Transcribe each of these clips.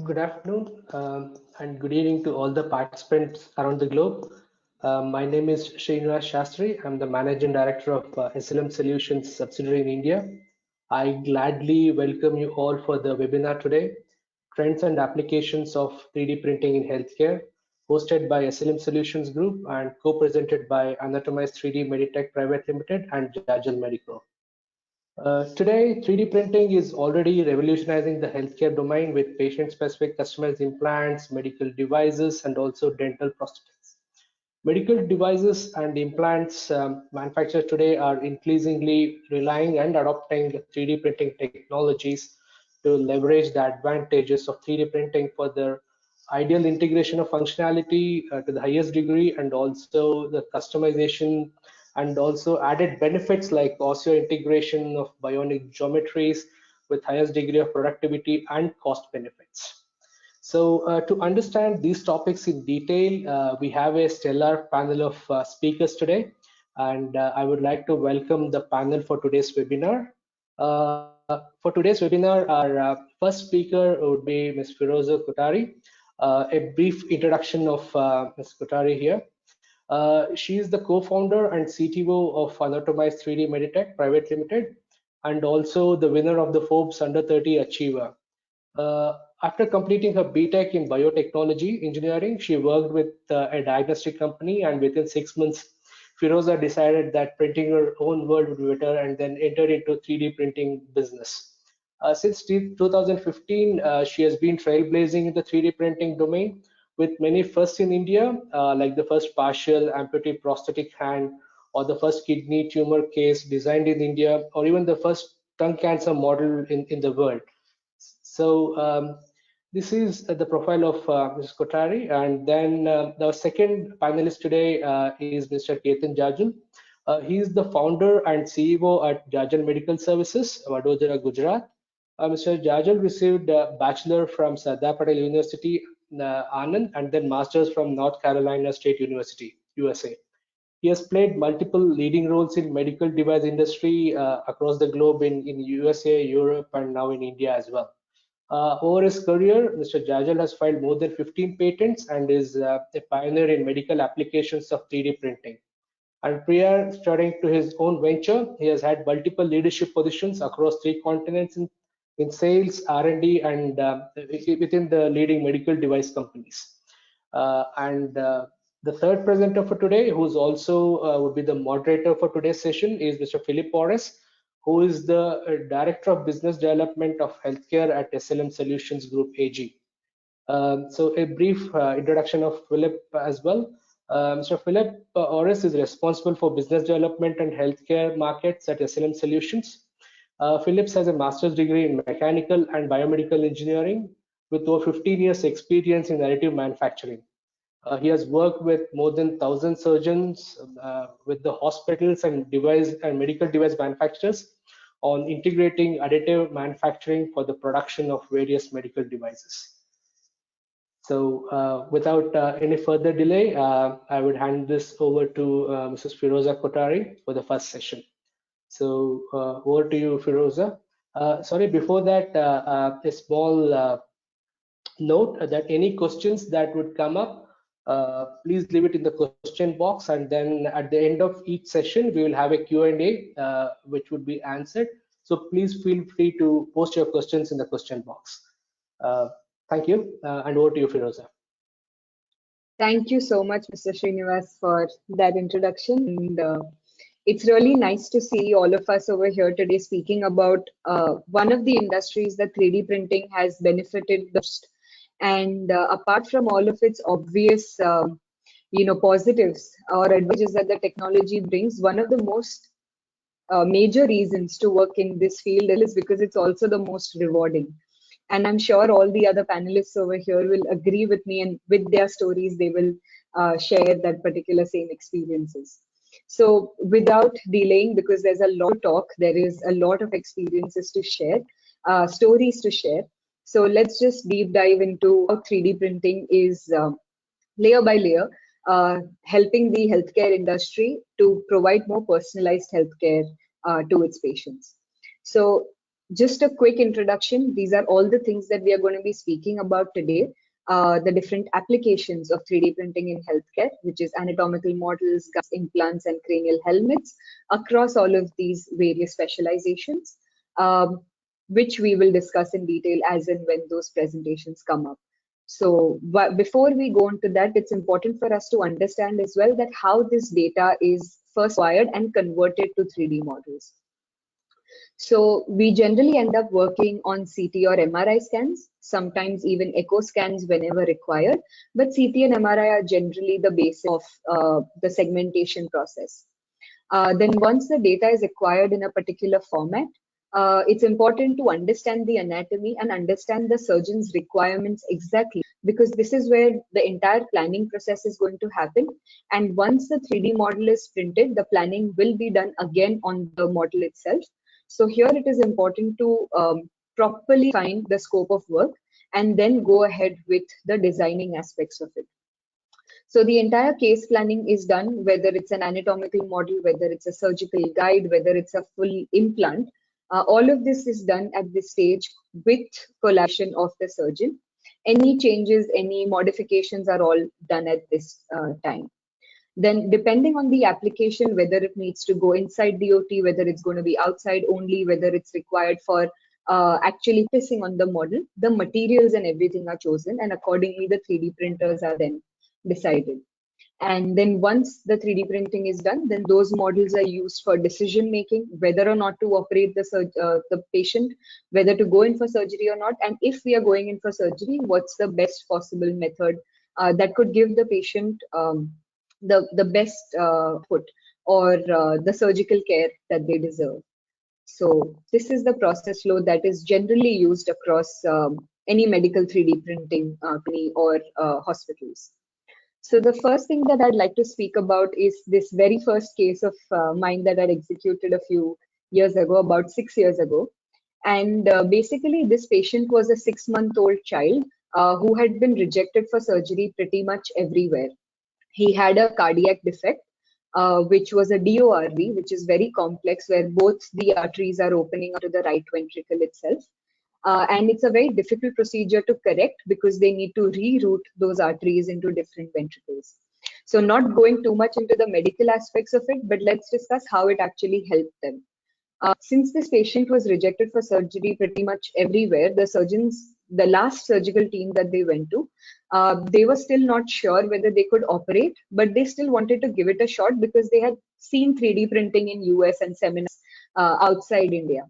Good afternoon and good evening to all the participants around the globe. My name is Srinivas Shastri. I'm the Managing Director of SLM Solutions subsidiary in India. I gladly welcome you all for the webinar today, Trends and Applications of 3D Printing in Healthcare, hosted by SLM Solutions Group and co-presented by Anatomized 3D Medtech Private Limited and Jajal Medico. Today, 3D printing is already revolutionizing the healthcare domain with patient-specific customized implants, medical devices, and also dental prosthetics. Medical devices and implants manufactured today are increasingly relying and adopting 3D printing technologies to leverage the advantages of 3D printing for their ideal integration of functionality to the highest degree, and also the customization and also added benefits like osseous integration of bionic geometries with highest degree of productivity and cost benefits. So to understand these topics in detail, we have a stellar panel of speakers today, and I would like to welcome the panel for today's webinar. For today's webinar, our first speaker would be Ms. Firoza Kothari. A brief introduction of Ms. Kothari here. She is the co-founder and CTO of Anatomized 3D Medtech Private Limited, and also the winner of the Forbes Under 30 Achiever. After completing her BTech in biotechnology engineering, she worked with a diagnostic company, and within 6 months, Firoza decided that printing her own world would be better, and then entered into 3D printing business. Since 2015, she has been trailblazing in the 3D printing domain with many firsts in India, like the first partial amputee prosthetic hand, or the first kidney tumor case designed in India, or even the first tongue cancer model in the world. So this is the profile of Ms. Kothari, and then the second panelist today is Mr. Ketan Jajal. He is the founder and CEO at Jajal Medical Services, Vadodara, Gujarat. Mr. Jajal received a bachelor from Sardar Patel University, Anand, and then masters from North Carolina State University, USA. He has played multiple leading roles in medical device industry across the globe in USA, Europe, and now in India as well. Over his career, Mr. Jajal has filed more than 15 patents and is a pioneer in medical applications of 3D printing. And prior starting to his own venture, he has had multiple leadership positions across 3 continents in sales, R&D, and within the leading medical device companies. The third presenter for today, who's also would be the moderator for today's session, is Mr. Philip Oris, who is the Director of Business Development of Healthcare at SLM Solutions Group AG. So a brief introduction of Philip as well. Mr. Philip Oris is responsible for business development and healthcare markets at SLM Solutions. Phillips has a master's degree in mechanical and biomedical engineering with over 15 years experience in additive manufacturing. He has worked with more than 1,000 surgeons with the hospitals and medical device manufacturers on integrating additive manufacturing for the production of various medical devices. So without any further delay, I would hand this over to Mrs. Firoza Kothari for the first session. So over to you, Firoza. Sorry, before that, a small note that any questions that would come up, please leave it in the question box, and then at the end of each session we will have a Q&A which would be answered. So please feel free to post your questions in the question box. Thank you, and over to you, Firoza. Thank you so much, Mr. Srinivas, for that introduction. And it's really nice to see all of us over here today speaking about one of the industries that 3D printing has benefited the most. And apart from all of its obvious, positives or advantages that the technology brings, one of the most major reasons to work in this field is because it's also the most rewarding. And I'm sure all the other panelists over here will agree with me, and with their stories, they will share that particular same experiences. So without delaying, because there's a lot to talk, there is a lot of experiences to share, stories to share. So let's just deep dive into how 3D printing is layer by layer, helping the healthcare industry to provide more personalized healthcare to its patients. So Just a quick introduction. These are all the things that we are going to be speaking about today. The different applications of 3D printing in healthcare, which is anatomical models, implants, and cranial helmets across all of these various specializations, which we will discuss in detail as and when those presentations come up. So before we go into that, it's important for us to understand as well that how this data is first wired and converted to 3D models. So we generally end up working on CT or MRI scans, sometimes even echo scans whenever required, but CT and MRI are generally the basis of the segmentation process. Then once the data is acquired in a particular format, it's important to understand the anatomy and understand the surgeon's requirements exactly, because this is where the entire planning process is going to happen. And once the 3D model is printed, the planning will be done again on the model itself. So here it is important to properly find the scope of work and then go ahead with the designing aspects of it. So the entire case planning is done, whether it's an anatomical model, whether it's a surgical guide, whether it's a full implant. All of this is done at this stage with collaboration of the surgeon. Any changes, any modifications are all done at this time. Then depending on the application, whether it needs to go inside the OT, whether it's going to be outside only, whether it's required for actually focusing on the model, the materials and everything are chosen, and accordingly the 3D printers are then decided. And then once the 3D printing is done, then those models are used for decision making, whether or not to operate the patient, whether to go in for surgery or not, and if we are going in for surgery, what's the best possible method that could give the patient the best put or the surgical care that they deserve. So this is the process flow that is generally used across any medical 3D printing company or hospitals. So the first thing that I'd like to speak about is this very first case of mine that I'd executed a few years ago, about 6 years ago. And basically, this patient was a 6-month-old child who had been rejected for surgery pretty much everywhere. He had a cardiac defect, which was a DORV, which is very complex, where both the arteries are opening to the right ventricle itself. And it's a very difficult procedure to correct because they need to reroute those arteries into different ventricles. So not going too much into the medical aspects of it, but let's discuss how it actually helped them. Since this patient was rejected for surgery pretty much everywhere, the last surgical team that they went to, they were still not sure whether they could operate, but they still wanted to give it a shot because they had seen 3D printing in US and seminars outside India.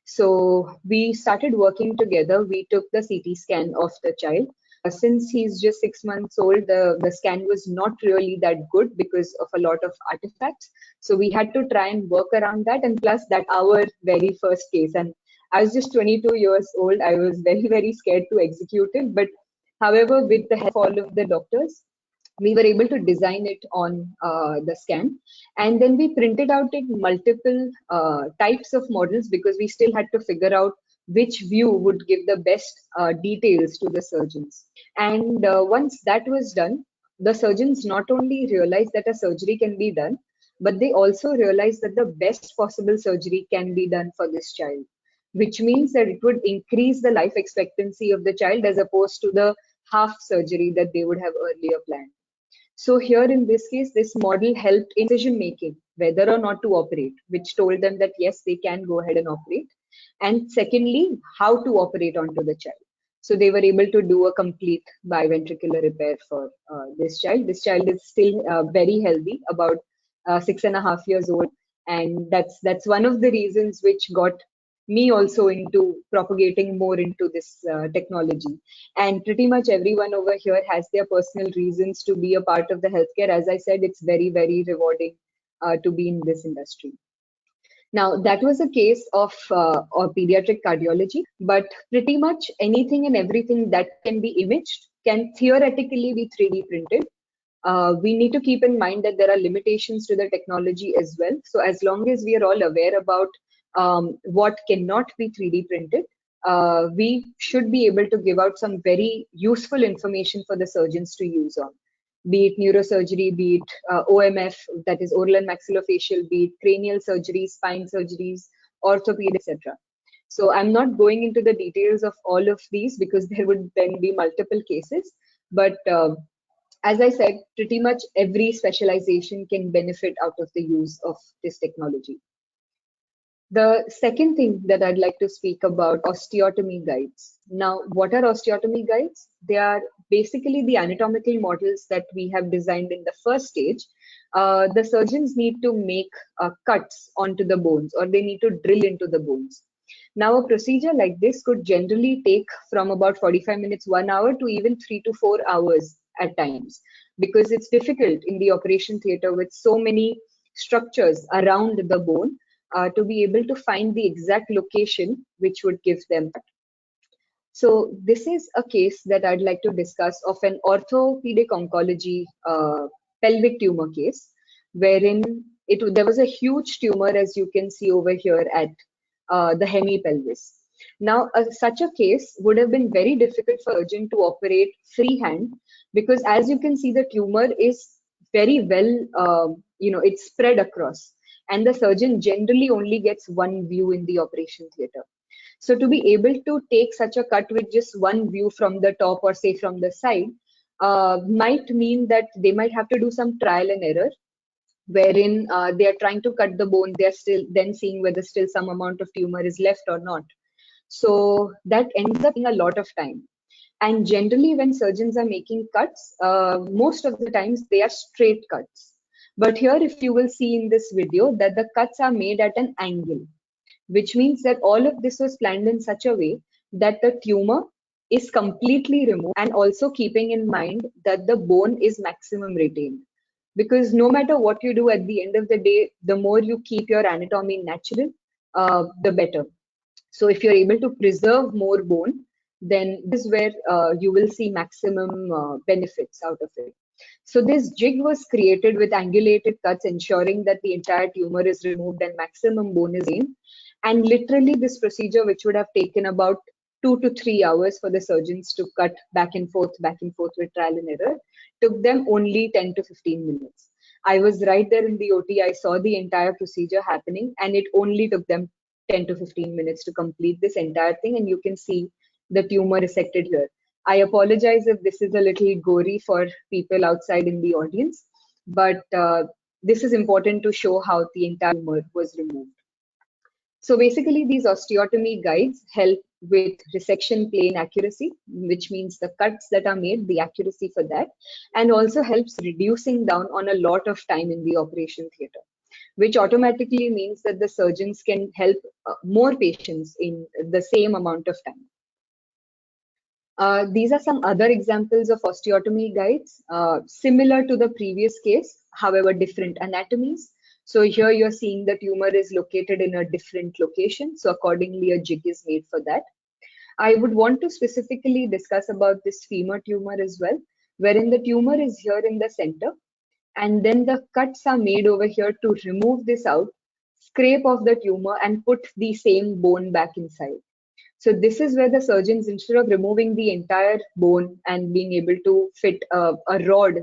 So we started working together. We took the CT scan of the child. Since he's just 6 months old, the scan was not really that good because of a lot of artifacts. So we had to try and work around that. And plus that our very first case. And I was just 22 years old. I was very, very scared to execute it. But however, with the help of all of the doctors, we were able to design it on the scan, and then we printed out it multiple types of models because we still had to figure out which view would give the best details to the surgeons. And once that was done, the surgeons not only realized that a surgery can be done, but they also realized that the best possible surgery can be done for this child, which means that it would increase the life expectancy of the child as opposed to the half surgery that they would have earlier planned. So here in this case, this model helped in decision making, whether or not to operate, which told them that yes, they can go ahead and operate. And secondly, how to operate onto the child. So they were able to do a complete biventricular repair for this child. This child is still very healthy, about 6.5 years old. And that's one of the reasons which got me also into propagating more into this technology. And pretty much everyone over here has their personal reasons to be a part of the healthcare. As I said, it's very, very rewarding to be in this industry. Now, that was a case of pediatric cardiology, but pretty much anything and everything that can be imaged can theoretically be 3D printed. We need to keep in mind that there are limitations to the technology as well. So as long as we are all aware about what cannot be 3D printed, we should be able to give out some very useful information for the surgeons to use on, be it neurosurgery, be it OMF, that is oral and maxillofacial, be it cranial surgery, spine surgeries, orthopedic, etc. So I'm not going into the details of all of these because there would then be multiple cases. But as I said, pretty much every specialization can benefit out of the use of this technology. The second thing that I'd like to speak about, osteotomy guides. Now, what are osteotomy guides? They are basically the anatomical models that we have designed in the first stage. The surgeons need to make cuts onto the bones, or they need to drill into the bones. Now, a procedure like this could generally take from about 45 minutes, 1 hour, to even 3 to 4 hours at times, because it's difficult in the operation theater with so many structures around the bone to be able to find the exact location which would give them. So this is a case that I'd like to discuss of an orthopedic oncology pelvic tumor case, wherein there was a huge tumor, as you can see over here at the hemipelvis. Now, such a case would have been very difficult for a surgeon to operate freehand, because as you can see, the tumor is very well, it's spread across, and the surgeon generally only gets one view in the operation theater. So to be able to take such a cut with just one view from the top, or say from the side, might mean that they might have to do some trial and error, wherein they are trying to cut the bone, they are still then seeing whether still some amount of tumor is left or not. So that ends up being a lot of time. And generally, when surgeons are making cuts, most of the times they are straight cuts. But here, if you will see in this video, that the cuts are made at an angle, which means that all of this was planned in such a way that the tumor is completely removed, and also keeping in mind that the bone is maximum retained. Because no matter what you do, at the end of the day, the more you keep your anatomy natural, the better. So if you're able to preserve more bone, then this is where you will see maximum benefits out of it. So this jig was created with angulated cuts, ensuring that the entire tumor is removed and maximum bone is in. And literally this procedure, which would have taken about 2 to 3 hours for the surgeons to cut back and forth with trial and error, took them only 10 to 15 minutes. I was right there in the OT. I saw the entire procedure happening, and it only took them 10 to 15 minutes to complete this entire thing. And you can see the tumor resected here. I apologize if this is a little gory for people outside in the audience, but this is important to show how the entire tumor was removed. So basically, these osteotomy guides help with resection plane accuracy, which means the cuts that are made, the accuracy for that, and also helps reducing down on a lot of time in the operation theater, which automatically means that the surgeons can help more patients in the same amount of time. These are some other examples of osteotomy guides, similar to the previous case, however different anatomies. So here you're seeing the tumor is located in a different location, so accordingly a jig is made for that. I would want to specifically discuss about this femur tumor as well, wherein the tumor is here in the center, and then the cuts are made over here to remove this out, scrape off the tumor, and put the same bone back inside. So this is where the surgeons, instead of removing the entire bone and being able to fit a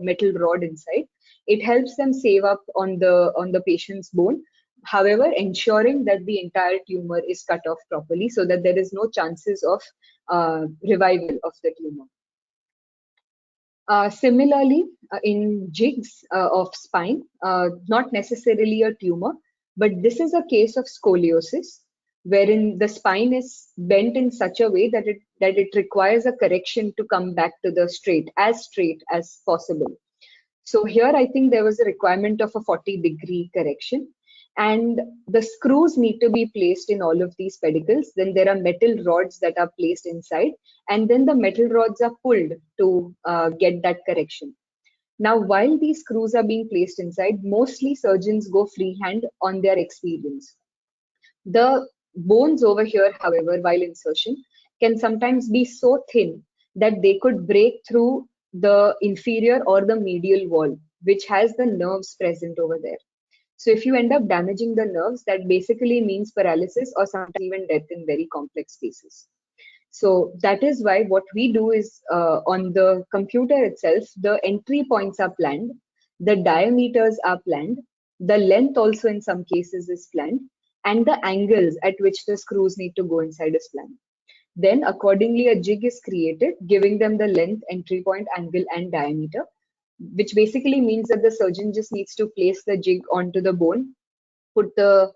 metal rod inside, it helps them save up on the patient's bone. However, ensuring that the entire tumor is cut off properly, so that there is no chances of revival of the tumor. Similarly, in jigs of spine, not necessarily a tumor, but this is a case of scoliosis, wherein the spine is bent in such a way that it requires a correction to come back to the straight as possible. So here I think there was a requirement of a 40-degree correction, and the screws need to be placed in all of these pedicles. Then there are metal rods that are placed inside, and then the metal rods are pulled to get that correction. Now, while these screws are being placed inside, mostly surgeons go freehand on their experience. The bones over here, however, while insertion, can sometimes be so thin that they could break through the inferior or the medial wall, which has the nerves present over there. So if you end up damaging the nerves, that basically means paralysis or sometimes even death in very complex cases. So that is why what we do is on the computer itself, the entry points are planned, the diameters are planned, the length also in some cases is planned, and the angles at which the screws need to go inside is planned. Then accordingly, a jig is created, giving them the length, entry point, angle, and diameter, which basically means that the surgeon just needs to place the jig onto the bone, put the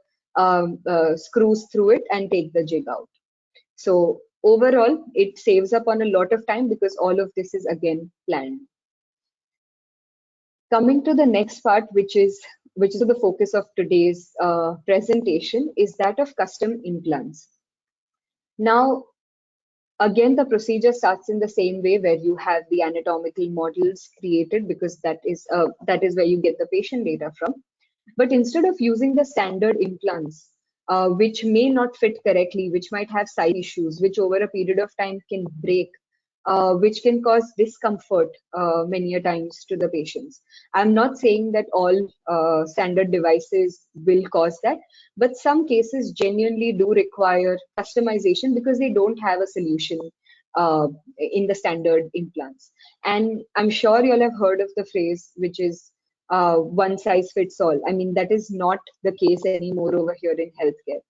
screws through it, and take the jig out. So overall, it saves up on a lot of time because all of this is again planned. Coming to the next part, which is the focus of today's presentation, is that of custom implants. Now, again, the procedure starts in the same way, where you have the anatomical models created, because that is where you get the patient data from. But instead of using the standard implants, which may not fit correctly, which might have size issues, which over a period of time can break, which can cause discomfort many a times to the patients. I'm not saying that all standard devices will cause that, but some cases genuinely do require customization because they don't have a solution in the standard implants. And I'm sure you'll have heard of the phrase, which is one size fits all. I mean, that is not the case anymore over here in healthcare.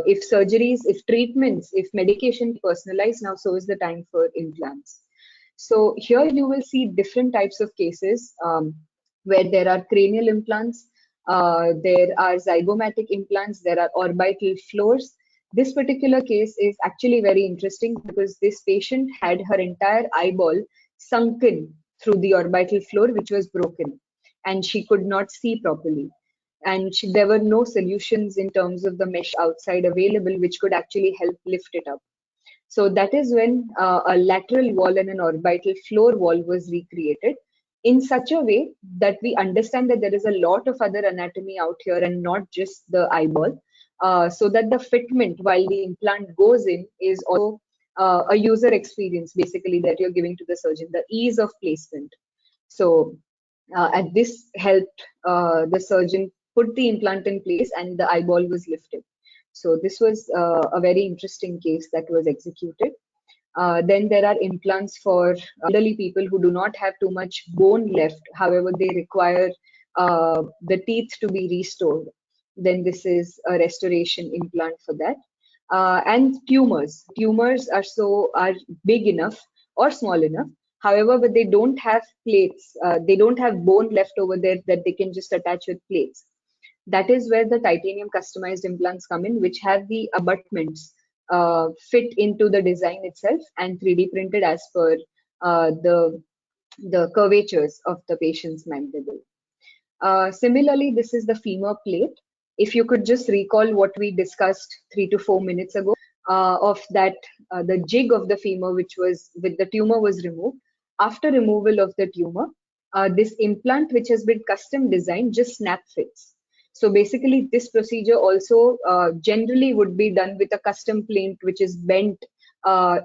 If surgeries, if treatments, if medication personalized, now so is the time for implants. So here you will see different types of cases where there are cranial implants, there are zygomatic implants, there are orbital floors. This particular case is actually very interesting because this patient had her entire eyeball sunken through the orbital floor, which was broken, and she could not see properly. And there were no solutions in terms of the mesh outside available, which could actually help lift it up. So that is when a lateral wall and an orbital floor wall was recreated in such a way that we understand that there is a lot of other anatomy out here and not just the eyeball, so that the fitment while the implant goes in is also a user experience basically that you're giving to the surgeon, the ease of placement. So and this helped the surgeon put the implant in place and the eyeball was lifted. So this was a very interesting case that was executed. Then there are implants for elderly people who do not have too much bone left. However, they require the teeth to be restored. Then this is a restoration implant for that. And tumors. Tumors are big enough or small enough. However, but they don't have plates. They don't have bone left over there that they can just attach with plates. That is where the titanium customized implants come in, which have the abutments fit into the design itself and 3D printed as per the curvatures of the patient's mandible. Similarly, this is the femur plate. If you could just recall what we discussed 3 to 4 minutes ago, of that, the jig of the femur, which was with the tumor, was removed. After removal of the tumor, this implant, which has been custom designed, just snap fits. So basically, this procedure also generally would be done with a custom plate, which is bent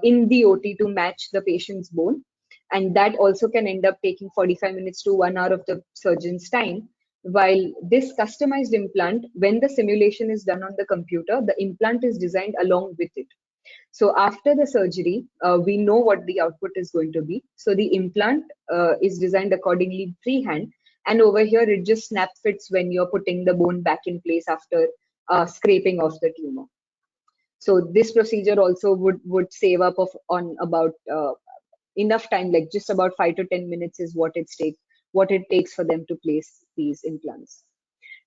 in the OT to match the patient's bone. And that also can end up taking 45 minutes to 1 hour of the surgeon's time. While this customized implant, when the simulation is done on the computer, the implant is designed along with it. So after the surgery, we know what the output is going to be. So the implant is designed accordingly freehand. And over here, it just snap fits when you're putting the bone back in place after scraping off the tumor. So this procedure also would save up on about enough time, like just about 5 to 10 minutes is what it takes for them to place these implants.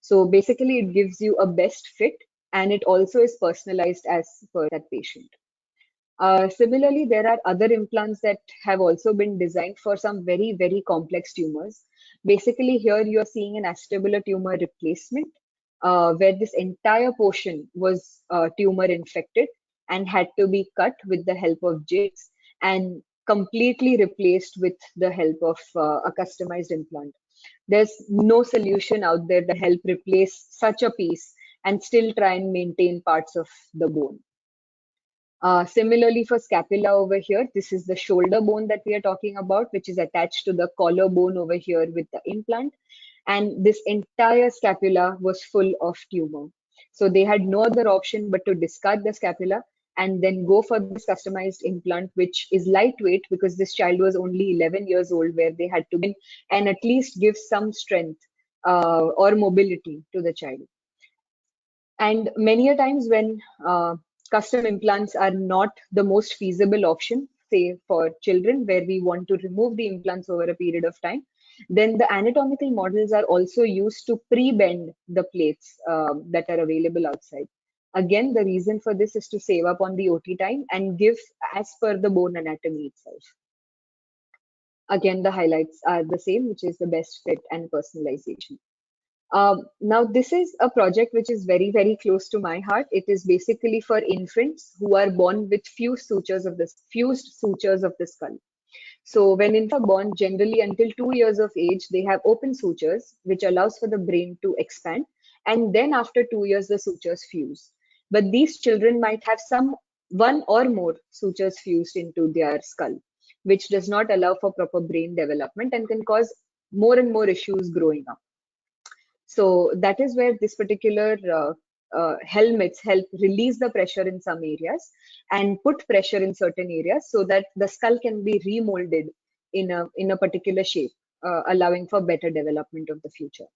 So basically, it gives you a best fit, and it also is personalized as per that patient. Similarly, there are other implants that have also been designed for some very, very complex tumors. Basically, here you are seeing an acetabular tumor replacement, where this entire portion was tumor infected and had to be cut with the help of jigs and completely replaced with the help of a customized implant. There's no solution out there that help replace such a piece and still try and maintain parts of the bone. Similarly, for scapula over here, this is the shoulder bone that we are talking about, which is attached to the collarbone over here with the implant. And this entire scapula was full of tumor. So they had no other option but to discard the scapula and then go for this customized implant, which is lightweight because this child was only 11 years old, where they had to in and at least give some strength or mobility to the child. And many a times when custom implants are not the most feasible option, say for children, where we want to remove the implants over a period of time, then the anatomical models are also used to pre-bend the plates that are available outside. Again, the reason for this is to save up on the OT time and give as per the bone anatomy itself. Again, the highlights are the same, which is the best fit and personalization. Now, this is a project which is very, very close to my heart. It is basically for infants who are born with fused sutures of the skull. So when infants are born, generally until 2 years of age, they have open sutures, which allows for the brain to expand. And then after 2 years, the sutures fuse. But these children might have one or more sutures fused into their skull, which does not allow for proper brain development and can cause more and more issues growing up. So that is where this particular helmets help release the pressure in some areas and put pressure in certain areas so that the skull can be remolded in a particular shape, allowing for better development of the future.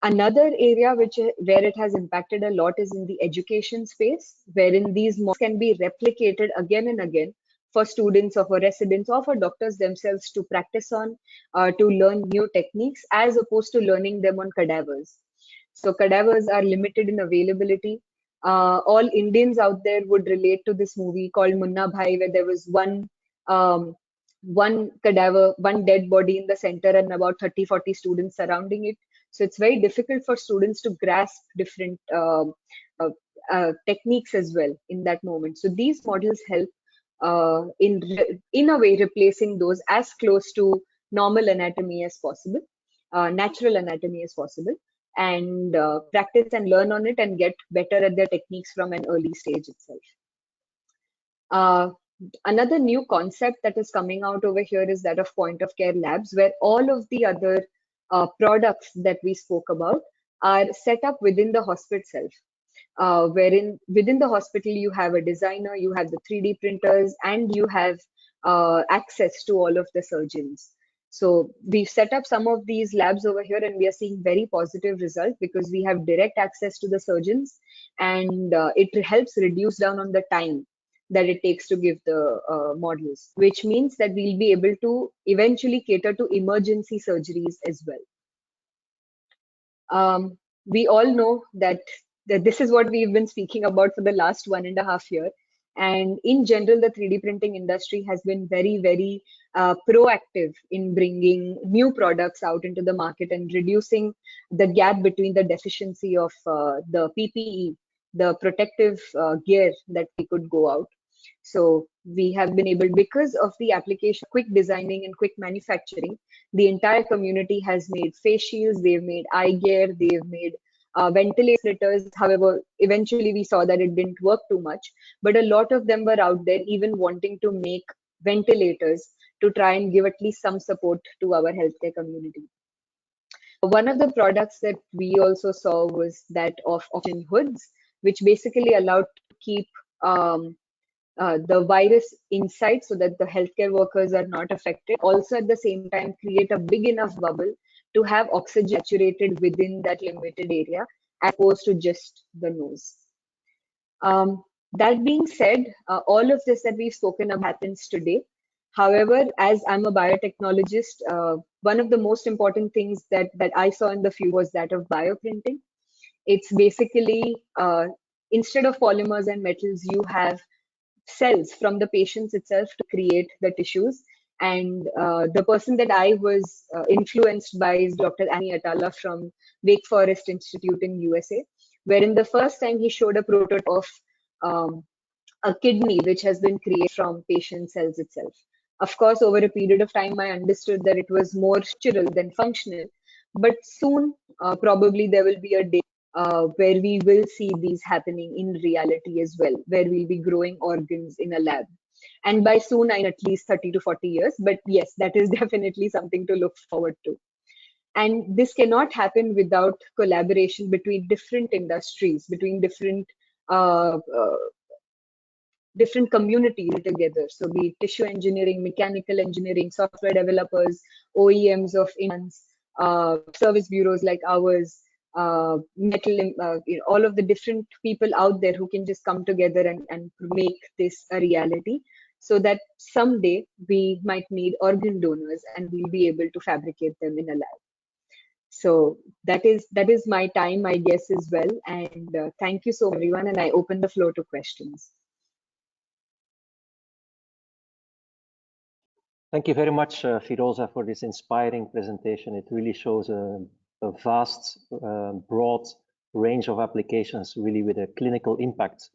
Another area where it has impacted a lot is in the education space, wherein these models can be replicated again and again for students or for residents or for doctors themselves to practice on, to learn new techniques as opposed to learning them on cadavers. So cadavers are limited in availability. All Indians out there would relate to this movie called Munna Bhai, where there was um, one cadaver, one dead body in the center and about 30, 40 students surrounding it. So it's very difficult for students to grasp different uh, techniques as well in that moment. So these models help in a way replacing those as close to normal anatomy as possible, natural anatomy as possible, and practice and learn on it and get better at their techniques from an early stage itself. Another new concept that is coming out over here is that of point of care labs, where all of the other products that we spoke about are set up within the hospital itself. Wherein within the hospital you have a designer, you have the 3D printers, and you have access to all of the surgeons. So we've set up some of these labs over here, and we are seeing very positive results because we have direct access to the surgeons, and it helps reduce down on the time that it takes to give the models, which means that we'll be able to eventually cater to emergency surgeries as well. We all know that this is what we've been speaking about for the last 1.5 years. And in general, the 3D printing industry has been very, very proactive in bringing new products out into the market and reducing the gap between the deficiency of the PPE, the protective gear that we could go out. So we have been able, because of the application, quick designing and quick manufacturing, the entire community has made face shields, they've made eye gear, they've made ventilators. However, eventually we saw that it didn't work too much, but a lot of them were out there even wanting to make ventilators to try and give at least some support to our healthcare community. One of the products that we also saw was that of oxygen hoods, which basically allowed to keep the virus inside so that the healthcare workers are not affected. Also, at the same time, create a big enough bubble to have oxygen saturated within that limited area, as opposed to just the nose. That being said, all of this that we've spoken about happens today. However, as I'm a biotechnologist, one of the most important things that I saw in the future was that of bioprinting. It's basically, instead of polymers and metals, you have cells from the patients itself to create the tissues. And the person that I was influenced by is Dr. Annie Atala from Wake Forest Institute in USA, wherein the first time he showed a prototype of a kidney which has been created from patient cells itself. Of course, over a period of time, I understood that it was more structural than functional. But soon, probably there will be a day where we will see these happening in reality as well, where we'll be growing organs in a lab. And by soon, I mean at least 30 to 40 years. But yes, that is definitely something to look forward to. And this cannot happen without collaboration between different industries, between different communities together. So be it tissue engineering, mechanical engineering, software developers, OEMs of implants, service bureaus like ours, metal, all of the different people out there who can just come together and make this a reality, so that someday we might need organ donors and we'll be able to fabricate them in a lab. So that is my time, I guess, as well. And thank you so much, everyone. And I open the floor to questions. Thank you very much, Firoza, for this inspiring presentation. It really shows a vast, broad range of applications, really with a clinical impact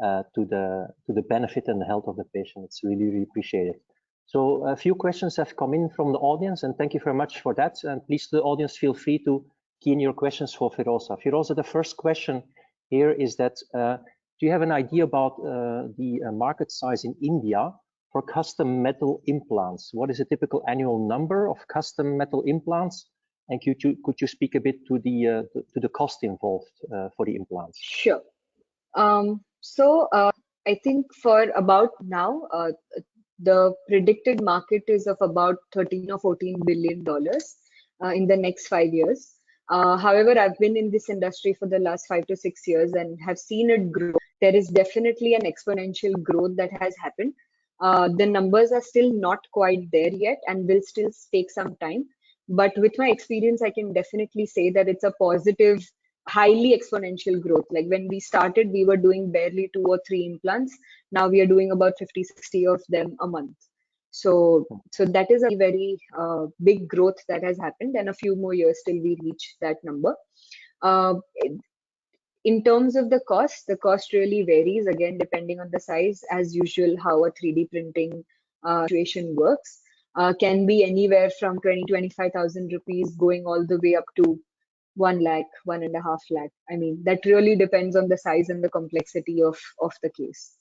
to the benefit and the health of the patient. It's really, really appreciated. So a few questions have come in from the audience, and thank you very much for that. And please, the audience, feel free to key in your questions for Firoza. Firoza, the first question here is that, do you have an idea about the market size in India for custom metal implants? What is a typical annual number of custom metal implants? And could you speak a bit to the cost involved for the implants? Sure. So I think for about now, the predicted market is of about $13 or $14 billion in the next 5 years. However, I've been in this industry for the last 5 to 6 years and have seen it grow. There is definitely an exponential growth that has happened. The numbers are still not quite there yet and will still take some time. But with my experience, I can definitely say that it's a positive, highly exponential growth. Like when we started, we were doing barely 2 or 3 implants. Now we are doing about 50, 60 of them a month. So that is a very big growth that has happened, and a few more years till we reach that number. In terms of the cost really varies, again, depending on the size. As usual, how a 3D printing situation works can be anywhere from 20,000-25,000 rupees going all the way up to 1 lakh, 1.5 lakh. I mean, that really depends on the size and the complexity of the case.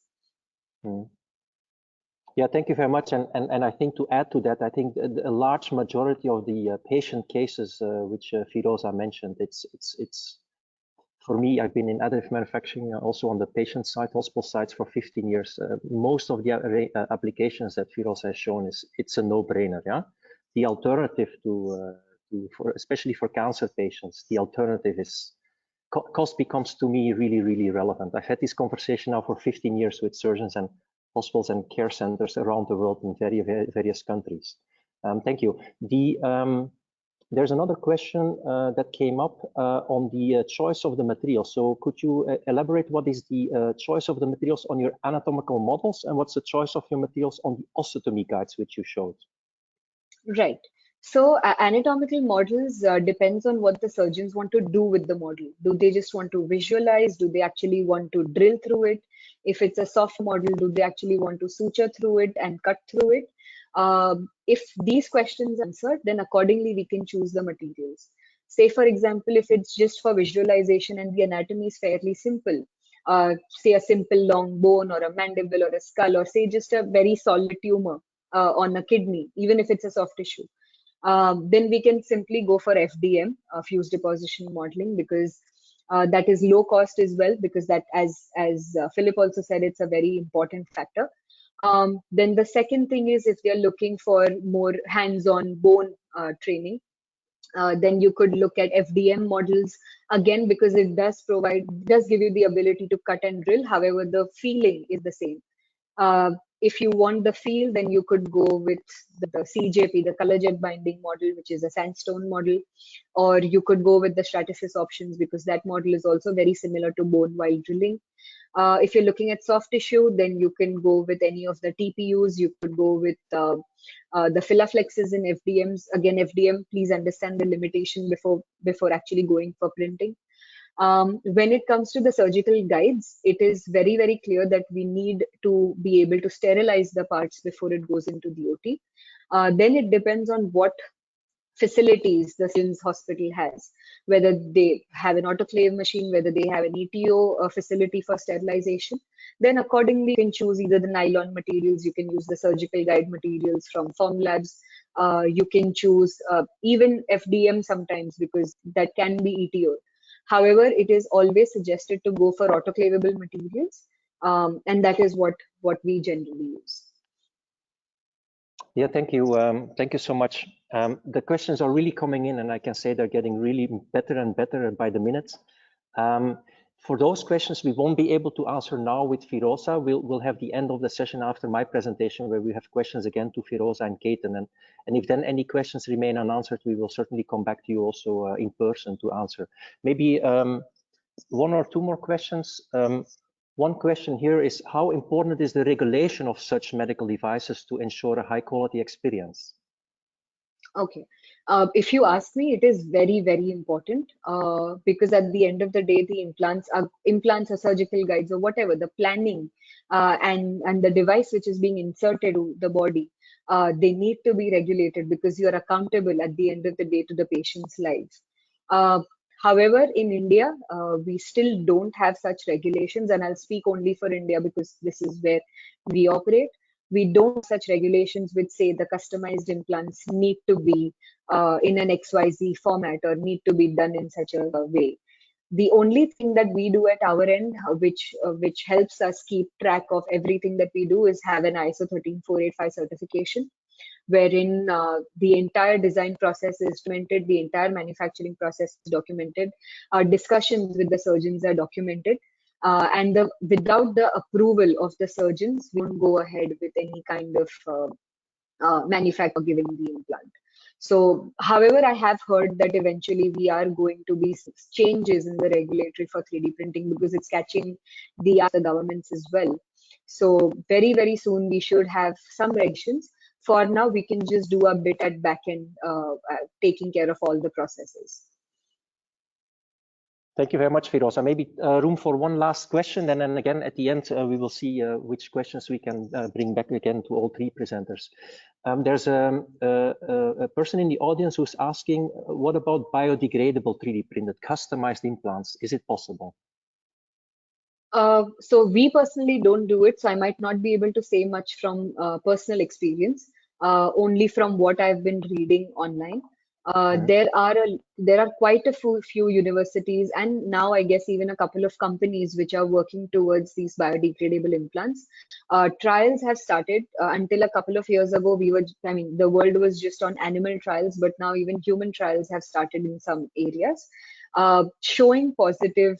Yeah, thank you very much. And I think to add to that, I think a large majority of the patient cases which Firoza mentioned, it's for me, I've been in additive manufacturing also on the patient side, hospital sites for 15 years. Most of the applications that Firoza has shown it's a no-brainer. Yeah, the alternative for especially for cancer patients, the alternative is cost becomes to me really, really relevant. I've had this conversation now for 15 years with surgeons and hospitals and care centers around the world in various countries. Thank you. There's another question that came up on the choice of the material. So could you elaborate what is the choice of the materials on your anatomical models, and what's the choice of your materials on the osteotomy guides which you showed? Right. So anatomical models depends on what the surgeons want to do with the model. Do they just want to visualize? Do they actually want to drill through it? If it's a soft model, do they actually want to suture through it and cut through it? If these questions are answered, then accordingly we can choose the materials. Say, for example, if it's just for visualization and the anatomy is fairly simple, say a simple long bone or a mandible or a skull, or say just a very solid tumor on a kidney, even if it's a soft tissue, then we can simply go for FDM, fused deposition modeling, because that is low cost as well, because that, as Philip also said, it's a very important factor. Then the second thing is, if they're looking for more hands-on bone training, then you could look at FDM models again, because it does give you the ability to cut and drill. However, the feeling is the same. If you want the feel, then you could go with the CJP, the color jet binding model, which is a sandstone model, or you could go with the Stratasys options, because that model is also very similar to bone while drilling. If you're looking at soft tissue, then you can go with any of the TPUs. You could go with the Filaflexes in FDMs. Again, FDM, please understand the limitation before actually going for printing. When it comes to the surgical guides, it is very, very clear that we need to be able to sterilize the parts before it goes into the OT. Then it depends on what facilities the children's hospital has, whether they have an autoclave machine, whether they have an ETO facility for sterilization. Then accordingly, you can choose either the nylon materials, you can use the surgical guide materials from Formlabs, you can choose even FDM sometimes, because that can be ETO. However, it is always suggested to go for autoclavable materials, and that is what we generally use. Yeah, thank you. Thank you so much. The questions are really coming in, and I can say they're getting really better and better by the minute. For those questions, we won't be able to answer now with Firoza. We'll have the end of the session after my presentation, where we have questions again to Firoza and Ketan. And if then any questions remain unanswered, we will certainly come back to you also in person to answer. Maybe one or two more questions. One question here is, how important is the regulation of such medical devices to ensure a high quality experience? Okay. If you ask me, it is very, very important because at the end of the day, the implants or surgical guides or whatever, the planning and the device which is being inserted to the body, they need to be regulated because you are accountable at the end of the day to the patient's lives. However, in India, we still don't have such regulations, and I'll speak only for India because this is where we operate. We don't have such regulations which say the customized implants need to be in an XYZ format or need to be done in such a way. The only thing that we do at our end, which helps us keep track of everything that we do, is have an ISO 13485 certification, wherein the entire design process is documented, the entire manufacturing process is documented, our discussions with the surgeons are documented, and without the approval of the surgeons, we won't go ahead with any kind of manufacturer giving the implant. So, however, I have heard that eventually we are going to be changes in the regulatory for 3D printing because it's catching the governments as well. So, very, very soon we should have some regulations. For now, we can just do a bit at back end, taking care of all the processes. Thank you very much, Firoza. Maybe room for one last question, and then again at the end we will see which questions we can bring back again to all three presenters. There's a person in the audience who's asking, what about biodegradable 3D printed customized implants? Is it possible? So we personally don't do it, so I might not be able to say much from personal experience, only from what I've been reading online. There are quite a few universities, and now I guess even a couple of companies which are working towards these biodegradable implants. Trials have started. Until a couple of years ago, the world was just on animal trials, but now even human trials have started in some areas, showing positive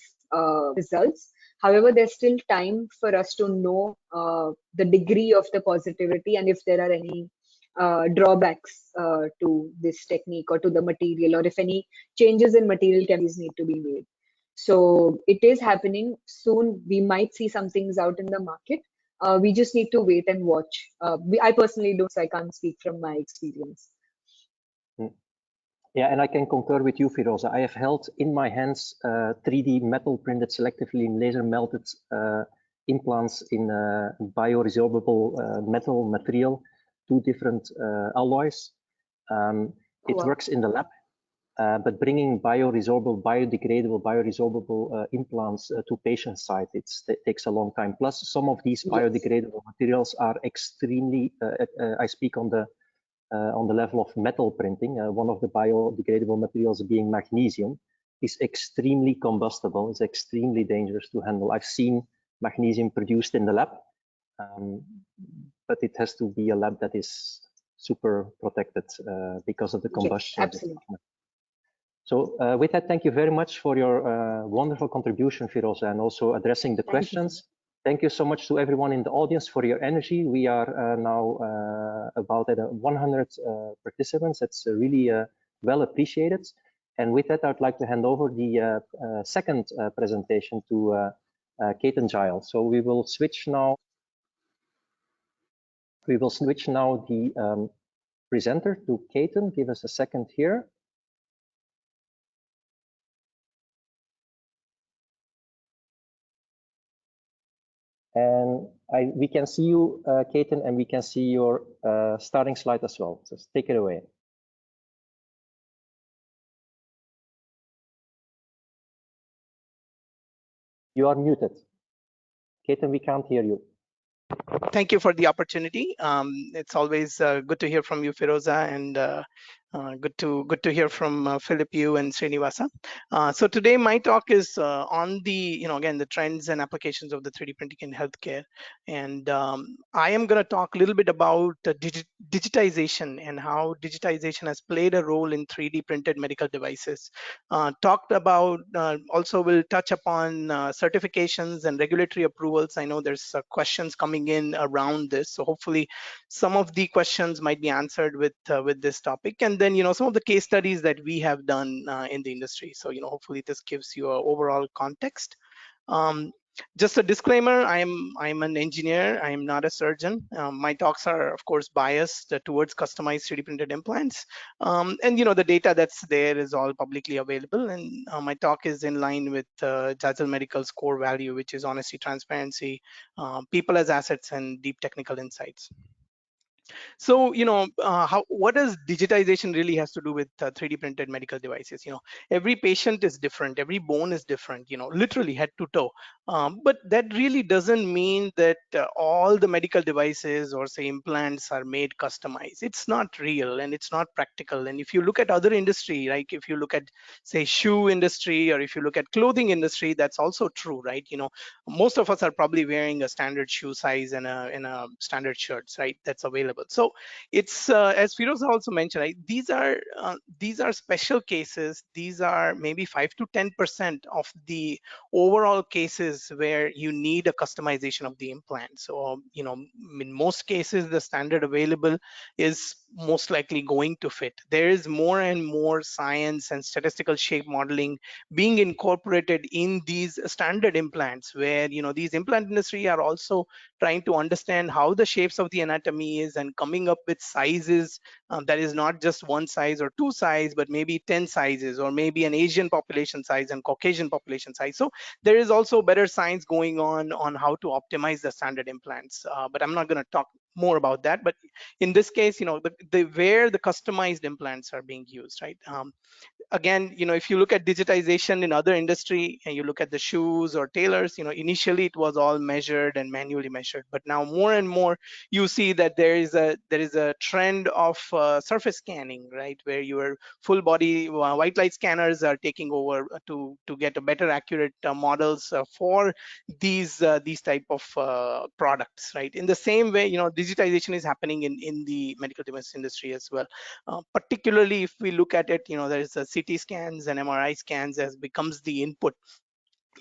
results. However, there's still time for us to know the degree of the positivity and if there are any drawbacks to this technique or to the material, or if any changes in material chemistries need to be made. So it is happening. Soon we might see some things out in the market. We just need to wait and watch. I personally don't, so I can't speak from my experience. Yeah, and I can concur with you, Firoza. I have held in my hands 3D metal printed selectively in laser melted implants in bioresorbable metal material, 2 different alloys. It works in the lab, but bringing bioresorbable, bioresorbable implants to patient side, it takes a long time. Plus, some of these biodegradable materials are extremely, I speak on the level of metal printing. One of the biodegradable materials being magnesium is extremely combustible, is extremely dangerous to handle. I've seen magnesium produced in the lab, but it has to be a lab that is super protected because of the combustion. Yes, absolutely. So with that, thank you very much for your wonderful contribution, Firoza, and also addressing the questions. Thank you so much to everyone in the audience for your energy. We are now about at 100 participants. That's really well appreciated. And with that, I'd like to hand over the second presentation to Ketan Jajal. So we will switch now. We will switch now the presenter to Ketan. Give us a second here. And we can see you, Ketan, and we can see your starting slide as well. So take it away. You are muted. Ketan, we can't hear you. Thank you for the opportunity. It's always good to hear from you, Firoza, and Good to hear from Philip, you and Srinivasa. So today my talk is on the again the trends and applications of the 3D printing in healthcare, and I am going to talk a little bit about digitization and how digitization has played a role in 3D printed medical devices. Talked about also will touch upon certifications and regulatory approvals. I know there's questions coming in around this, so hopefully some of the questions might be answered with this topic, and then some of the case studies that we have done in the industry. So hopefully this gives you an overall context. um, just a disclaimer, I'm an engineer, I'm not a surgeon. My talks are of course biased towards customized 3D printed implants, and the data that's there is all publicly available, and my talk is in line with Jajal Medical's core value, which is honesty, transparency, people as assets, and deep technical insights. So, what does digitization really has to do with 3D printed medical devices? Every patient is different, every bone is different, literally head to toe. But that really doesn't mean that all the medical devices or say implants are made customized. It's not real and it's not practical. And if you look at other industry, like if you look at say shoe industry, or if you look at clothing industry, that's also true, right? Most of us are probably wearing a standard shoe size and a standard shirts, right? That's available. So it's as Firoza also mentioned, right? These are special cases. These are maybe 5 to 10% of the overall cases where you need a customization of the implant. So in most cases, the standard available is most likely going to fit. There is more and more science and statistical shape modeling being incorporated in these standard implants, where these implant industry are also trying to understand how the shapes of the anatomy is and coming up with sizes that is not just one size or two size, but maybe 10 sizes, or maybe an Asian population size and Caucasian population size. So there is also better science going on how to optimize the standard implants, but I'm not going to talk more about that. But in this case, where the customized implants are being used, right? Again, if you look at digitization in other industry and you look at the shoes or tailors, initially it was all measured and manually measured, but now more and more you see that there is a trend of surface scanning, right, where your full body white light scanners are taking over to get a better accurate models for these type of products, right? In the same way, digitization is happening in the medical device industry as well. Particularly if we look at it, there's a CT scans and MRI scans as becomes the input,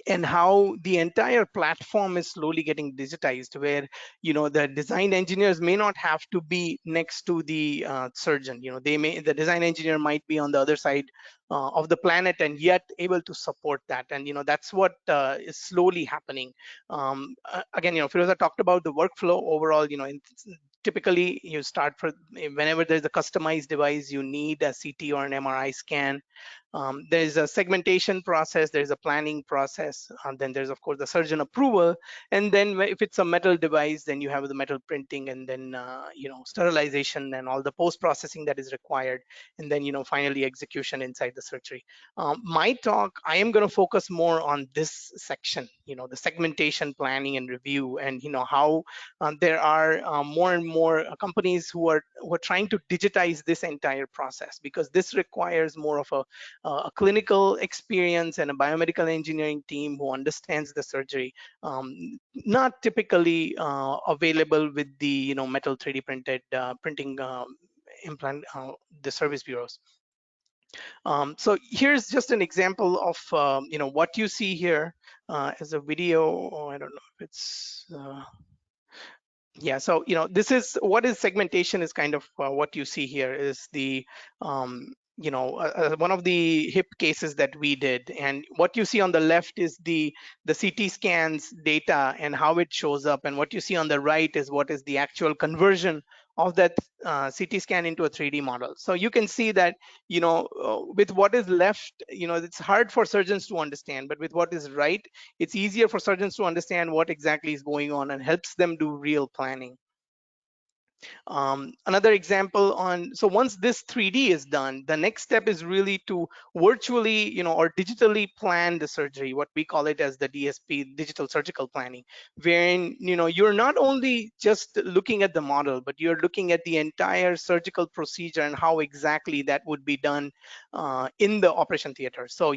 and how the entire platform is slowly getting digitized, where the design engineers may not have to be next to the surgeon. The design engineer might be on the other side of the planet and yet able to support that, and that's what is slowly happening. Again, Firoza talked about the workflow overall. Typically you start whenever there's a customized device, you need a CT or an MRI scan. There's a segmentation process, there's a planning process, and then there's of course the surgeon approval, and then if it's a metal device, then you have the metal printing, and then sterilization and all the post processing that is required, and then finally execution inside the surgery. My talk, I am going to focus more on this section, the segmentation, planning, and review, and how there are more and more companies who are trying to digitize this entire process, because this requires more of a clinical experience and a biomedical engineering team who understands the surgery, not typically available with the metal 3D printed printing implant, the service bureaus. So here's just an example of what you see here as a video. Oh, I don't know if it's yeah, so this is what is segmentation is kind of what you see here is the one of the hip cases that we did, and what you see on the left is the CT scans data and how it shows up, and what you see on the right is what is the actual conversion of that CT scan into a 3D model. So you can see that with what is left, it's hard for surgeons to understand, but with what is right, it's easier for surgeons to understand what exactly is going on and helps them do real planning. Another example on, so once this 3D is done, the next step is really to virtually, or digitally plan the surgery, what we call it as the DSP, digital surgical planning, wherein, you're not only just looking at the model, but you're looking at the entire surgical procedure and how exactly that would be done in the operation theater. So,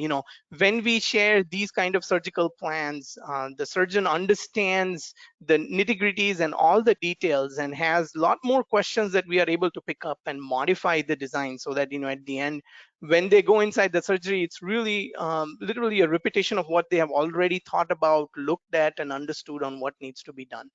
when we share these kind of surgical plans, the surgeon understands the nitty-gritties and all the details and has a lot more questions that we are able to pick up and modify the design so that at the end when they go inside the surgery, it's really literally a repetition of what they have already thought about, looked at, and understood on what needs to be done.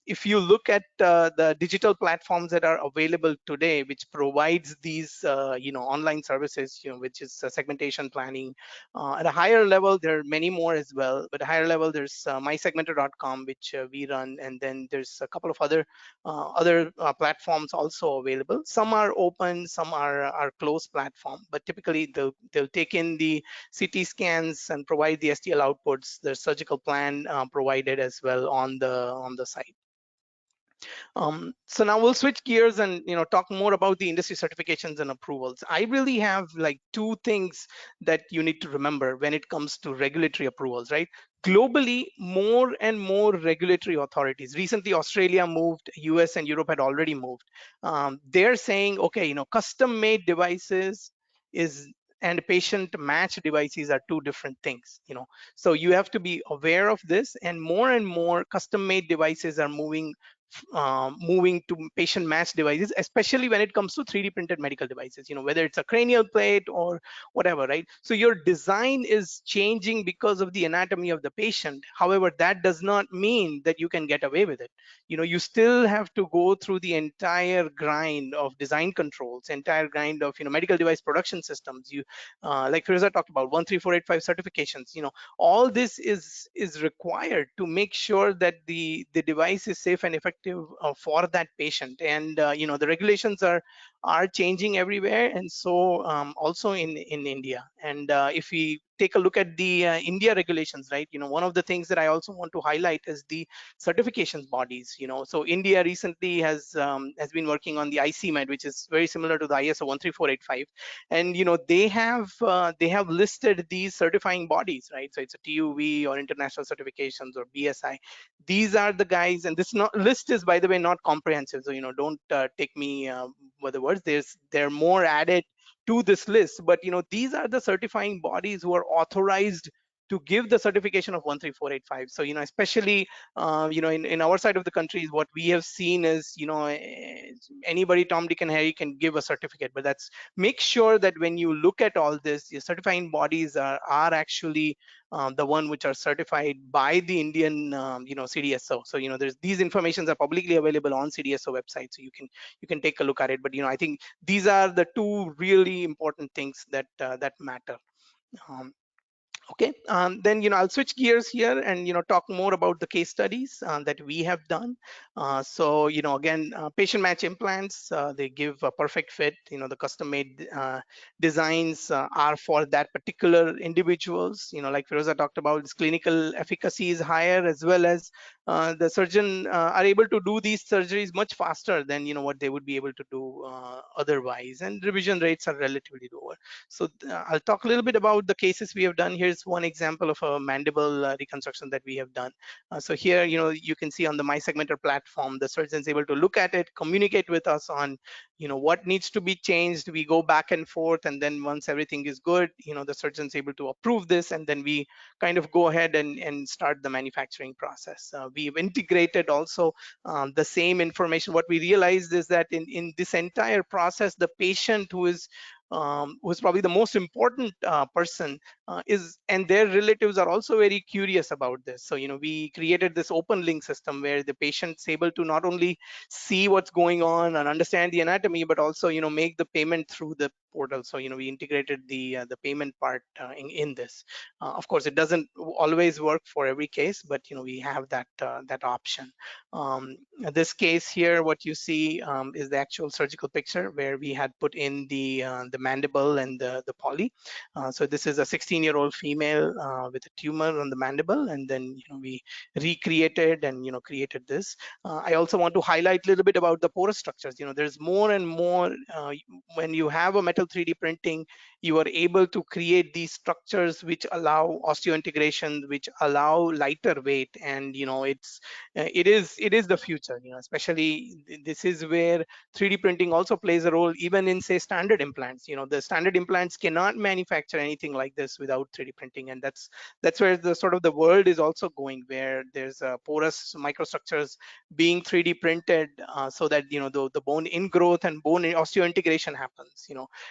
If you look at the digital platforms that are available today, which provides these online services, which is segmentation planning, at a higher level there are many more as well, but at a higher level there's mysegmentor.com, which we run, and then there's a couple of other platforms also available. Some are open, some are closed platform, but typically they'll take in the CT scans and provide the STL outputs. There's surgical plan provided as well on the site. So now we'll switch gears and talk more about the industry certifications and approvals. I really have like two things that you need to remember when it comes to regulatory approvals, right? Globally, more and more regulatory authorities. Recently, Australia moved, US and Europe had already moved. They're saying, okay, custom-made devices is and patient match devices are two different things. So you have to be aware of this, and more custom-made devices are moving to patient match devices, especially when it comes to 3D printed medical devices, whether it's a cranial plate or whatever, right? So your design is changing because of the anatomy of the patient. However, that does not mean that you can get away with it. You still have to go through the entire grind of design controls, entire grind of medical device production systems. Like Firoza talked about 13485 certifications. All this is required to make sure that the device is safe and effective for that patient. And the regulations are changing everywhere, and so also in India. And if we take a look at the India regulations, right, one of the things that I also want to highlight is the certifications bodies. So India recently has been working on the ICMED, which is very similar to the ISO 13485, and they have listed these certifying bodies, right? So it's a TUV or international certifications or BSI. These are the guys, and this list is, by the way, not comprehensive, so don't take me with the words. There are more added to this list, but these are the certifying bodies who are authorized to give the certification of 13485. So especially in our side of the country, what we have seen is anybody, Tom, Dick, and Harry can give a certificate, but that's make sure that when you look at all this, your certifying bodies are actually the one which are certified by the Indian CDSO. So there's these informations are publicly available on CDSO website, so you can take a look at it. But I think these are the two really important things that matter. Okay, then I'll switch gears here and talk more about the case studies that we have done. So again, patient match implants, they give a perfect fit. The custom made designs are for that particular individuals. Like Firoza talked about, this clinical efficacy is higher, as well as the surgeon are able to do these surgeries much faster than what they would be able to do otherwise, and revision rates are relatively lower. So I'll talk a little bit about the cases we have done. Here's one example of a mandible reconstruction that we have done. So here, you can see on the MySegmentor platform, the surgeon is able to look at it, communicate with us on, what needs to be changed. We go back and forth, and then once everything is good, the surgeon's able to approve this, and then we kind of go ahead and start the manufacturing process. We've integrated also the same information. What we realized is that in this entire process, the patient who's probably the most important person and their relatives are also very curious about this. So we created this open link system where the patient's able to not only see what's going on and understand the anatomy, but also make the payment through the portal. So we integrated the payment part in this. Of course, it doesn't always work for every case, but we have that that option. This case here, what you see is the actual surgical picture where we had put in the mandible and the poly. So this is a 16-year-old female with a tumor on the mandible, and then we recreated and created this. I also want to highlight a little bit about the porous structures. There's more and more when you have a metal 3D printing, you are able to create these structures which allow osseointegration, which allow lighter weight, and it is the future. Especially this is where 3D printing also plays a role, even in say standard implants. The standard implants cannot manufacture anything like this without 3D printing, and that's where the sort of the world is also going, where there's porous microstructures being 3D printed so that the bone ingrowth and bone osseointegration happens.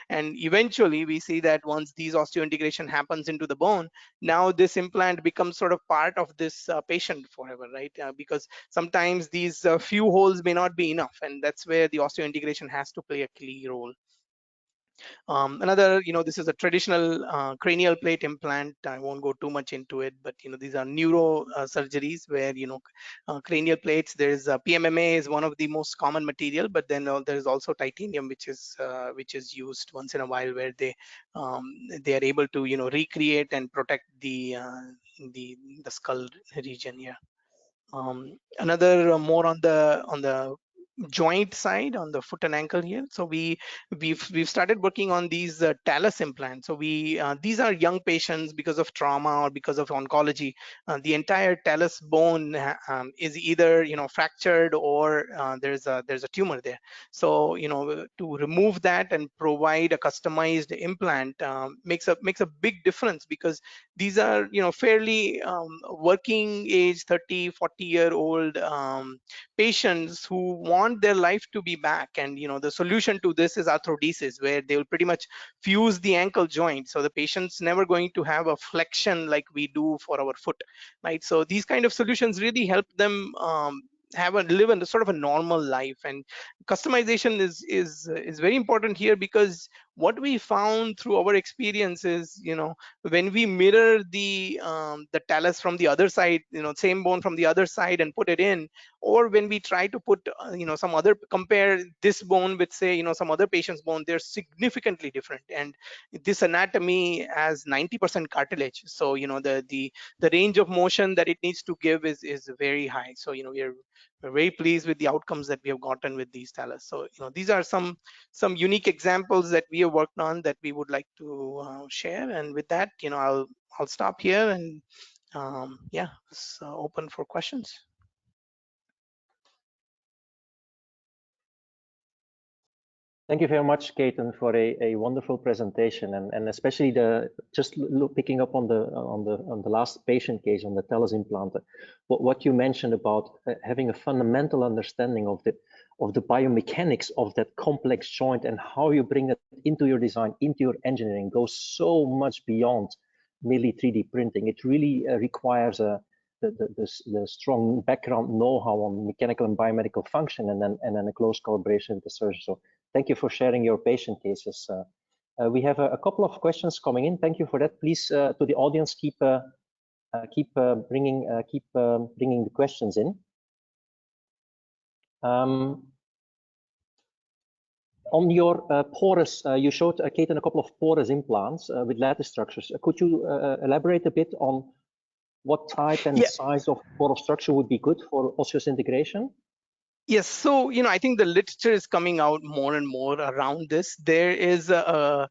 And eventually we see that once these osseointegration happens into the bone, now this implant becomes sort of part of this patient forever, right? Because sometimes these few holes may not be enough, and that's where the osseointegration has to play a key role. Another, this is a traditional cranial plate implant. I won't go too much into it, but these are neuro surgeries where cranial plates. There's PMMA is one of the most common material, but then there's also titanium, which is used once in a while, where they are able to recreate and protect the skull region here. Another more on the joint side, on the foot and ankle here. So we've started working on these talus implants. So these are young patients because of trauma or because of oncology. The entire talus bone is either fractured or there's a tumor there. So to remove that and provide a customized implant makes a big difference, because these are fairly working age 30-40-year-old patients who want their life to be back. And the solution to this is arthrodesis, where they will pretty much fuse the ankle joint, so the patient's never going to have a flexion like we do for our foot, right? So these kind of solutions really help them live in sort of a normal life. And customization is very important here, because what we found through our experience is, when we mirror the talus from the other side, same bone from the other side, and put it in, or when we try to put compare this bone with say some other patient's bone, they're significantly different. And this anatomy has 90% cartilage, so the range of motion that it needs to give is very high. So we're very pleased with the outcomes that we have gotten with these talus. So these are some unique examples that we have worked on that we would like to share. And with that, I'll stop here, and yeah, it's open for questions. Thank you very much, Ketan, for a wonderful presentation, and especially picking up on the last patient case on the talus implant. What you mentioned about having a fundamental understanding of the biomechanics of that complex joint, and how you bring that into your design, into your engineering, goes so much beyond merely 3D printing. It really requires the strong background know-how on mechanical and biomedical function, and then a close collaboration with the surgeon. So thank you for sharing your patient cases. We have a couple of questions coming in. Thank you for that. Please, to the audience, keep bringing the questions in. On your porous, you showed, Ketan, a couple of porous implants with lattice structures. Could you elaborate a bit on what type and size of porous structure would be good for osseous integration? Yes, so I think the literature is coming out more and more around this. There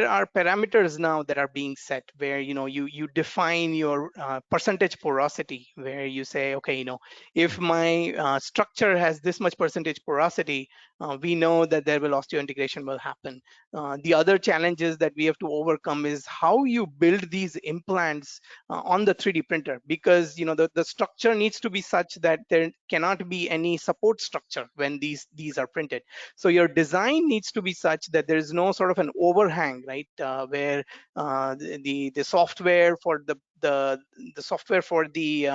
are parameters now that are being set where you define your percentage porosity, where you say, okay, if my structure has this much percentage porosity, we know that there will osseointegration will happen. The other challenges that we have to overcome is how you build these implants on the 3D printer, because the structure needs to be such that there cannot be any support structure when these are printed. So your design needs to be such that there is no sort of an overhang, right, where the software for the the software for the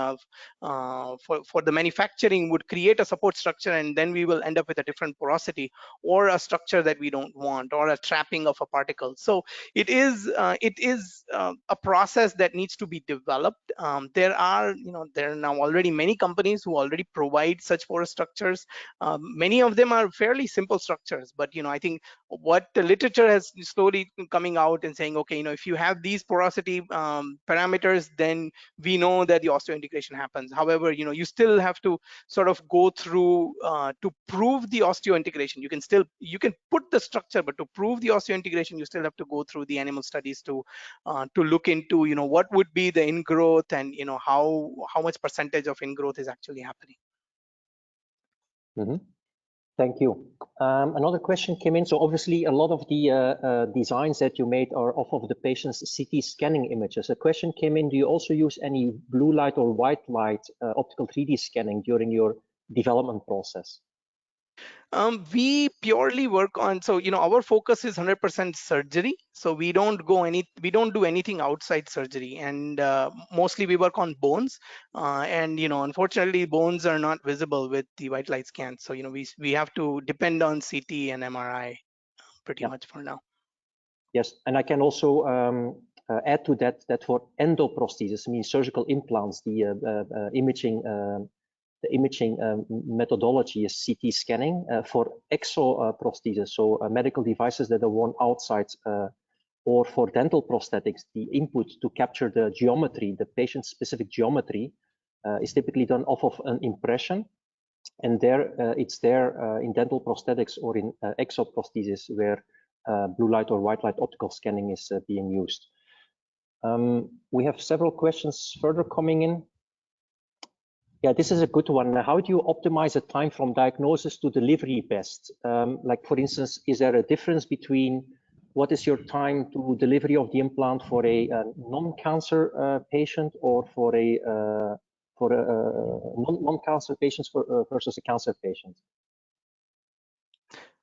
for the manufacturing would create a support structure, and then we will end up with a different porosity or a structure that we don't want, or a trapping of a particle. So it is a process that needs to be developed. There are now already many companies who already provide such porous structures. Many of them are fairly simple structures, but I think what the literature has slowly coming out and saying, okay, if you have these porosity parameters, then we know that the osseointegration happens. However, you still have to sort of go through to prove the osseointegration. You can put the structure, but to prove the osseointegration, you still have to go through the animal studies to look into what would be the ingrowth, and how much percentage of ingrowth is actually happening. Mm-hmm. Thank you. Another question came in. So obviously a lot of the designs that you made are off of the patient's CT scanning images. A question came in, do you also use any blue light or white light optical 3D scanning during your development process? We purely work on, so our focus is 100% surgery. So we don't do anything outside surgery, and mostly we work on bones. And unfortunately, bones are not visible with the white light scan. So we have to depend on CT and MRI pretty much for now. Yes, and I can also add to that for endoprosthesis, means surgical implants, the imaging methodology is CT scanning. For exoprosthesis, so medical devices that are worn outside, or for dental prosthetics, the input to capture the geometry, the patient-specific geometry, is typically done off of an impression. And it's there in dental prosthetics or in exoprosthesis where blue light or white light optical scanning is being used. We have several questions further coming in. Yeah, this is a good one. How do you optimize the time from diagnosis to delivery best? Like, for instance, is there a difference between what is your time to delivery of the implant for a non-cancer patient, or for a non-cancer patients versus a cancer patient?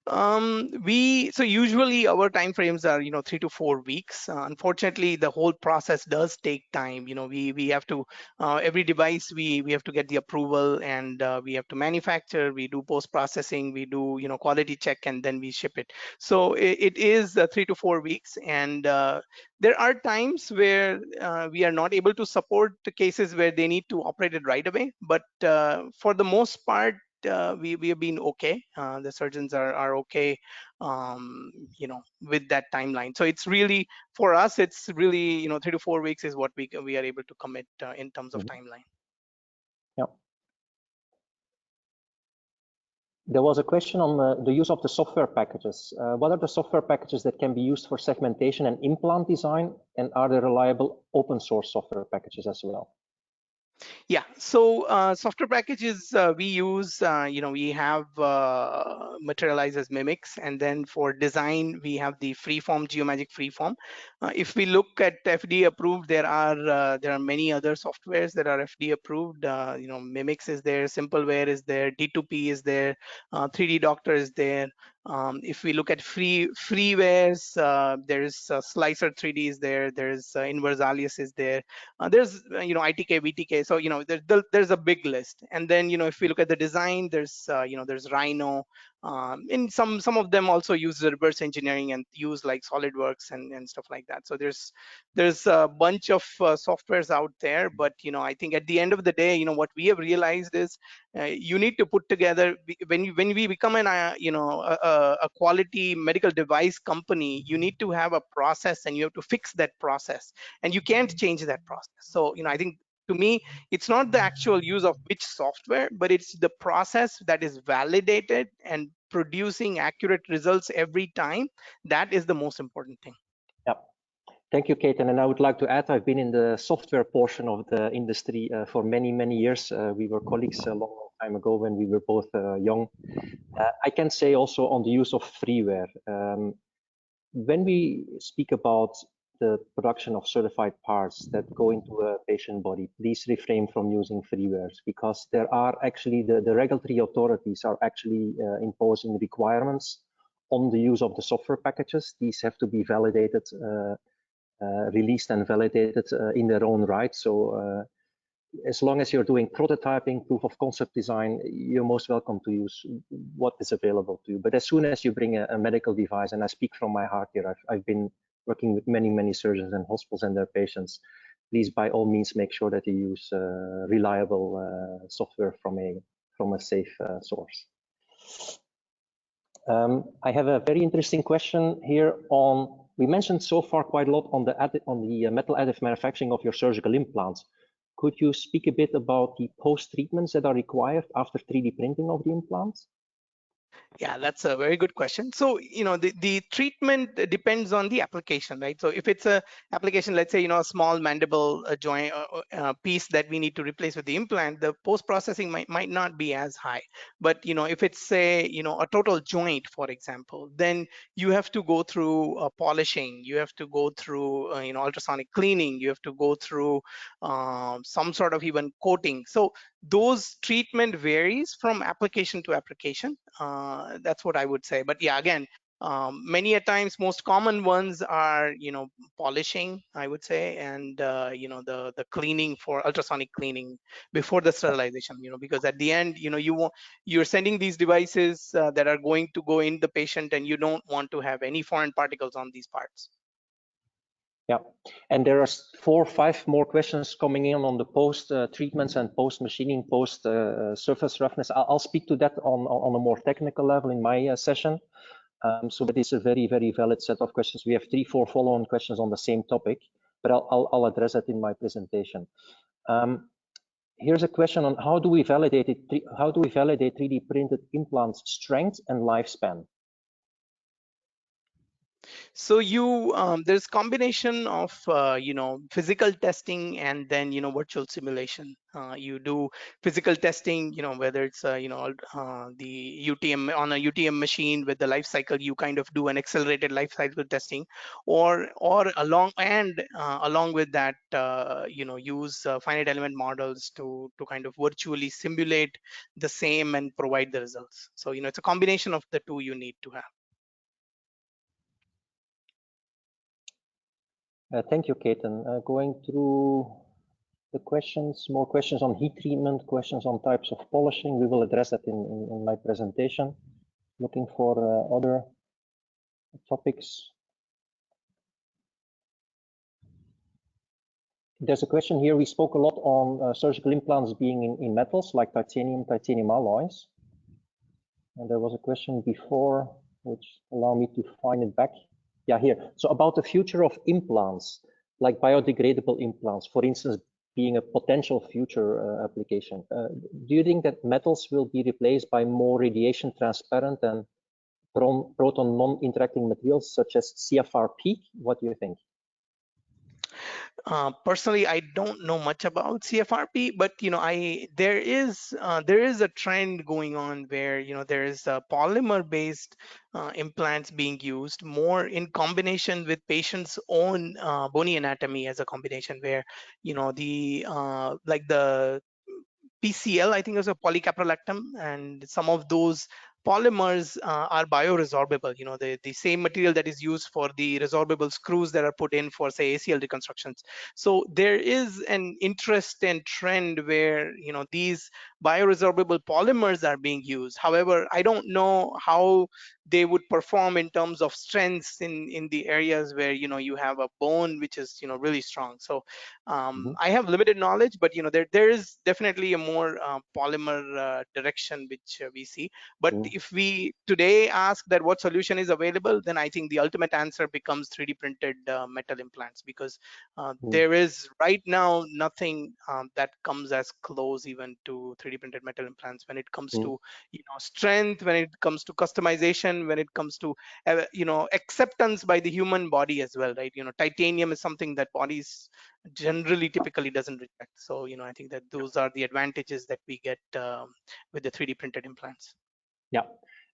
So usually our time frames are 3 to 4 weeks. Unfortunately, the whole process does take time. We have to every device we have to get the approval, and we have to manufacture, we do post processing, we do quality check, and then we ship it. So it is 3 to 4 weeks, and there are times where we are not able to support the cases where they need to operate it right away, but for the most part, we have been okay. The surgeons are okay, with that timeline. So it's really, for us, it's really 3 to 4 weeks is what we are able to commit in terms of timeline. Yeah. There was a question on the use of the software packages. What are the software packages that can be used for segmentation and implant design, and are there reliable open source software packages as well? Yeah, so software packages we use, we have Materialize as Mimics, and then for design we have the Freeform, Geomagic Freeform. If we look at FDA approved, there are many other softwares that are FDA approved. Mimics is there, Simpleware is there, D2P is there, 3D Doctor is there. If we look at freewares, there's Slicer 3D is there, there's Inverse Alias is there, there's ITK, VTK. So there's a big list. And then if we look at the design, there's there's Rhino, and some of them also use reverse engineering and use like SolidWorks and stuff like that. So there's a bunch of softwares out there, but I think at the end of the day, what we have realized is you need to put together, when we become a quality medical device company, you need to have a process, and you have to fix that process, and you can't change that process. So I think, to me, it's not the actual use of which software, but it's the process that is validated and producing accurate results every time. That is the most important thing. Yeah. Thank you, Ketan. And I would like to add, I've been in the software portion of the industry for many, many years. We were colleagues a long time ago when we were both young. I can say also on the use of freeware. When we speak about the production of certified parts that go into a patient body, please refrain from using freewares, because there are actually, the regulatory authorities are actually imposing requirements on the use of the software packages. These have to be validated released and validated in their own right. So as long as you're doing prototyping, proof of concept design, you're most welcome to use what is available to you. But as soon as you bring a medical device, and I speak from my heart here, I've been working with many surgeons and hospitals and their patients, please by all means make sure that you use reliable software from a safe source. I have a very interesting question here on, we mentioned so far quite a lot on the metal additive manufacturing of your surgical implants. Could you speak a bit about the post-treatments that are required after 3D printing of the implants? Yeah, that's a very good question. So, the treatment depends on the application, right? So if it's a application, let's say, a small mandible joint piece that we need to replace with the implant, the post-processing might not be as high. But, if it's, say, a total joint, for example, then you have to go through polishing, you have to go through, ultrasonic cleaning, you have to go through some sort of even coating. So those treatment varies from application to application. That's what I would say. But yeah, again, many a times, most common ones are, polishing, I would say, and the cleaning for ultrasonic cleaning before the sterilization. Because at the end, you're sending these devices that are going to go in the patient, and you don't want to have any foreign particles on these parts. Yeah, and there are 4 or 5 more questions coming in on the post treatments and post machining, post surface roughness. I'll speak to that on a more technical level in my session. So that is a very valid set of questions. We have 3 or 4 follow-on questions on the same topic, but I'll address that in my presentation. Here's a question on how do we validate 3D printed implants' strength and lifespan? So there's combination of physical testing and then virtual simulation. You do physical testing, whether it's the UTM on a UTM machine with the life cycle, you kind of do an accelerated life cycle testing, or along with that, use finite element models to kind of virtually simulate the same and provide the results. So it's a combination of the two you need to have. Thank you, Ketan. Going through the questions, more questions on heat treatment, questions on types of polishing. We will address that in my presentation. Looking for other topics. There's a question here. We spoke a lot on surgical implants being in metals like titanium alloys. And there was a question before, which allow me to find it back. Yeah, here. So about the future of implants, like biodegradable implants, for instance, being a potential future application. Do you think that metals will be replaced by more radiation transparent and proton non-interacting materials such as CFR-P? What do you think? Personally, I don't know much about CFR-P, but there is a trend going on where there is polymer-based implants being used more in combination with patients' own bony anatomy as a combination, where the like the PCL, I think, is a polycaprolactam, and some of those polymers are bioresorbable. The same material that is used for the resorbable screws that are put in for, say, ACL reconstructions. So there is an interest and trend where these bioresorbable polymers are being used. However, I don't know how they would perform in terms of strengths in the areas where you have a bone which is really strong. So I have limited knowledge, but there is definitely a more polymer direction which we see. But if we today ask that what solution is available, then I think the ultimate answer becomes 3D printed metal implants, because there is right now nothing that comes as close even to 3D printed metal implants when it comes to strength, when it comes to customization, when it comes to acceptance by the human body as well, right? Titanium is something that bodies generally typically doesn't reject. So I think that those are the advantages that we get with the 3D printed implants. Yeah,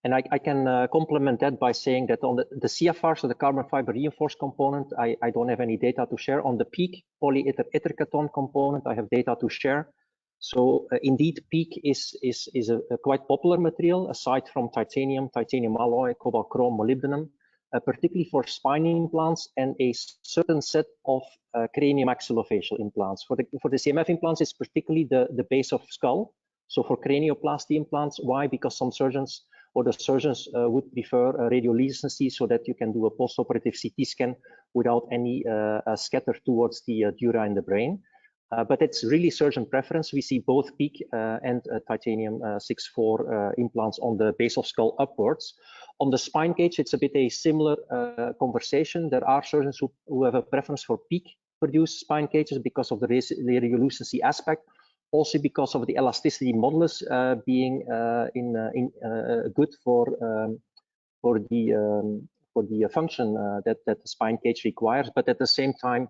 and I can complement that by saying that on the CFR, so the carbon fiber reinforced component, I don't have any data to share. On the PEEK polyether ether Ketan component, I have data to share. So indeed, PEEK is a quite popular material aside from titanium alloy, cobalt, chrome, molybdenum. particularly for spine implants and a certain set of craniomaxillofacial implants. For the CMF implants, it's particularly the base of skull. So for cranioplasty implants, why? Because some surgeons or the surgeons would prefer radiolucency so that you can do a postoperative CT scan without any scatter towards the dura in the brain. But it's really surgeon preference. We see both PEEK and titanium 6.4 implants on the base of skull upwards. On the spine cage, it's a bit a similar conversation. There are surgeons who have a preference for PEEK-produced spine cages because of the radiolucency aspect, also because of the elasticity modulus being good for the function that the spine cage requires. But at the same time,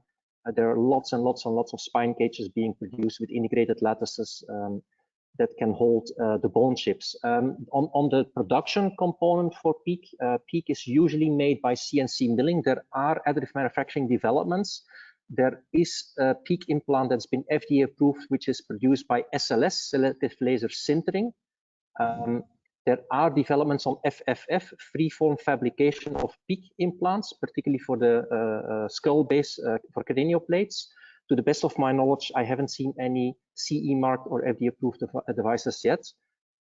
there are lots and lots and lots of spine cages being produced with integrated lattices that can hold the bone chips. On the production component for PEEK, PEEK is usually made by CNC milling. There are additive manufacturing developments. There is a PEEK implant that's been FDA approved, which is produced by SLS, selective laser sintering. There are developments on FFF, freeform fabrication of PEEK implants, particularly for the skull base for cranial plates. To the best of my knowledge, I haven't seen any CE marked or FDA approved devices yet.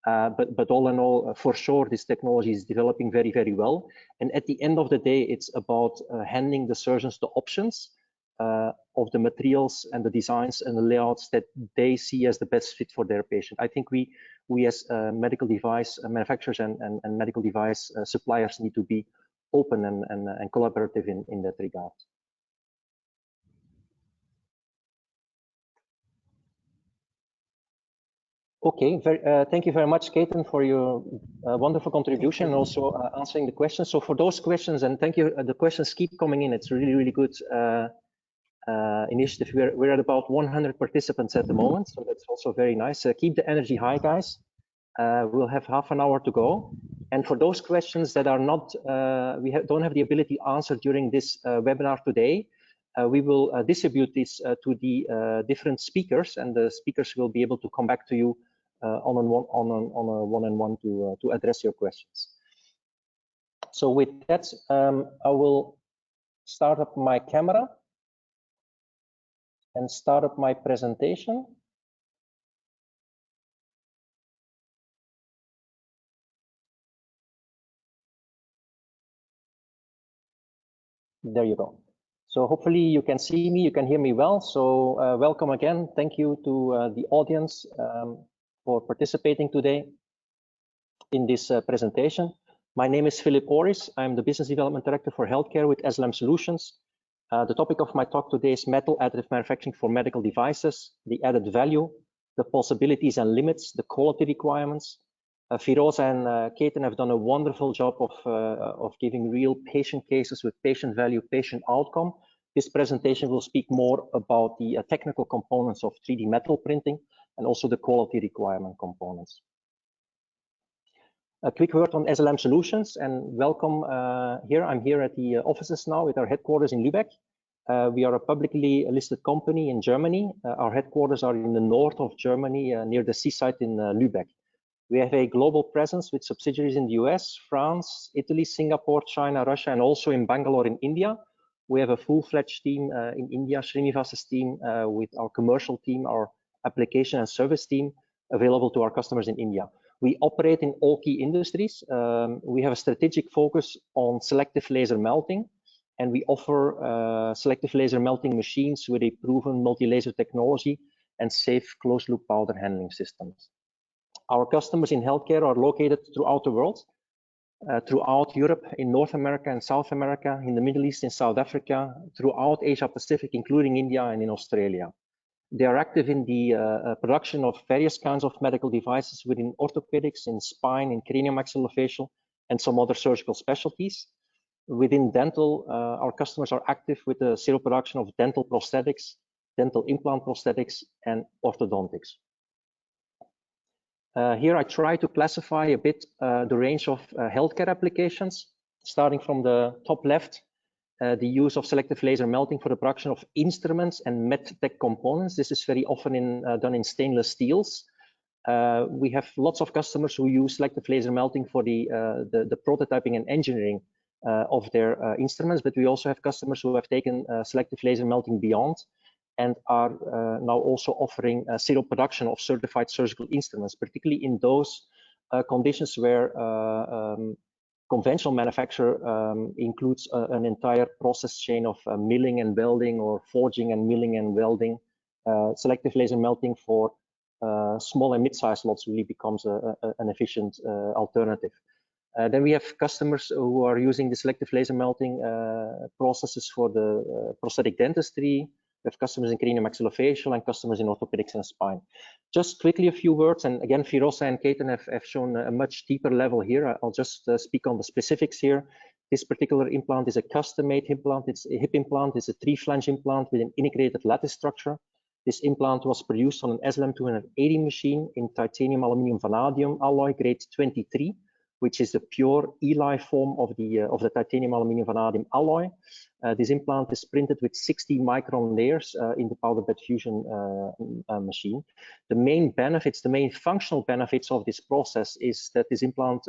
But all in all, for sure, this technology is developing very, very well. And at the end of the day, it's about handing the surgeons the options of the materials and the designs and the layouts that they see as the best fit for their patient. I think we as medical device manufacturers and medical device suppliers need to be open and collaborative in that regard. Okay, thank you very much, Ketan, for your wonderful contribution and also answering the questions. So for those questions, and thank you, the questions keep coming in. It's really, really good initiative. We're at about 100 participants at the moment, so that's also very nice. Keep the energy high, guys. We'll have half an hour to go. And for those questions that are not, don't have the ability to answer during this webinar today, we will distribute this to the different speakers, and the speakers will be able to come back to you on a one-on-one to address your questions. So with that, I will start up my camera and start up my presentation. There you go. So hopefully you can see me, you can hear me well. So welcome again. Thank you to the audience for participating today in this presentation. My name is Philip Oris. I'm the Business Development Director for Healthcare with SLM Solutions. The topic of my talk today is metal additive manufacturing for medical devices, the added value, the possibilities and limits, the quality requirements. Firoza and Ketan have done a wonderful job of giving real patient cases with patient value, patient outcome. This presentation will speak more about the technical components of 3D metal printing and also the quality requirement components. A quick word on SLM Solutions and welcome here. I'm here at the offices now with our headquarters in Lübeck. We are a publicly listed company in Germany. Our headquarters are in the north of Germany, near the seaside in Lübeck. We have a global presence with subsidiaries in the US, France, Italy, Singapore, China, Russia, and also in Bangalore in India. We have a full-fledged team in India, Srinivasa's team, with our commercial team, our application and service team available to our customers in India. We operate in all key industries. We have a strategic focus on selective laser melting, and we offer selective laser melting machines with a proven multi-laser technology and safe closed-loop powder handling systems. Our customers in healthcare are located throughout the world, throughout Europe, in North America and South America, in the Middle East, in South Africa, throughout Asia Pacific, including India and in Australia. They are active in the production of various kinds of medical devices within orthopedics, in spine, in craniomaxillofacial, and some other surgical specialties. Within dental, our customers are active with the serial production of dental prosthetics, dental implant prosthetics, and orthodontics. Here I try to classify a bit the range of healthcare applications, starting from the top left, the use of selective laser melting for the production of instruments and medtech components. This is very often done in stainless steels. We have lots of customers who use selective laser melting for the prototyping and engineering of their instruments, but we also have customers who have taken selective laser melting beyond and are now also offering serial production of certified surgical instruments, particularly in those conditions where conventional manufacture includes an entire process chain of milling and welding, or forging and milling and welding. Selective laser melting for small and mid-sized lots really becomes an efficient alternative. Then we have customers who are using the selective laser melting processes for the prosthetic dentistry. We have customers in craniomaxillofacial and customers in orthopedics and spine. Just quickly a few words, and again, Firoza and Ketan have shown a much deeper level here. I'll just speak on the specifics here. This particular implant is a custom-made implant. It's a hip implant. It's a 3-flange implant with an integrated lattice structure. This implant was produced on an SLM280 machine in titanium aluminum vanadium alloy grade 23, which is the pure Eli form of the titanium aluminum vanadium alloy. This implant is printed with 60 micron layers in the powder bed fusion machine. The main benefits, the main functional benefits of this process is that this implant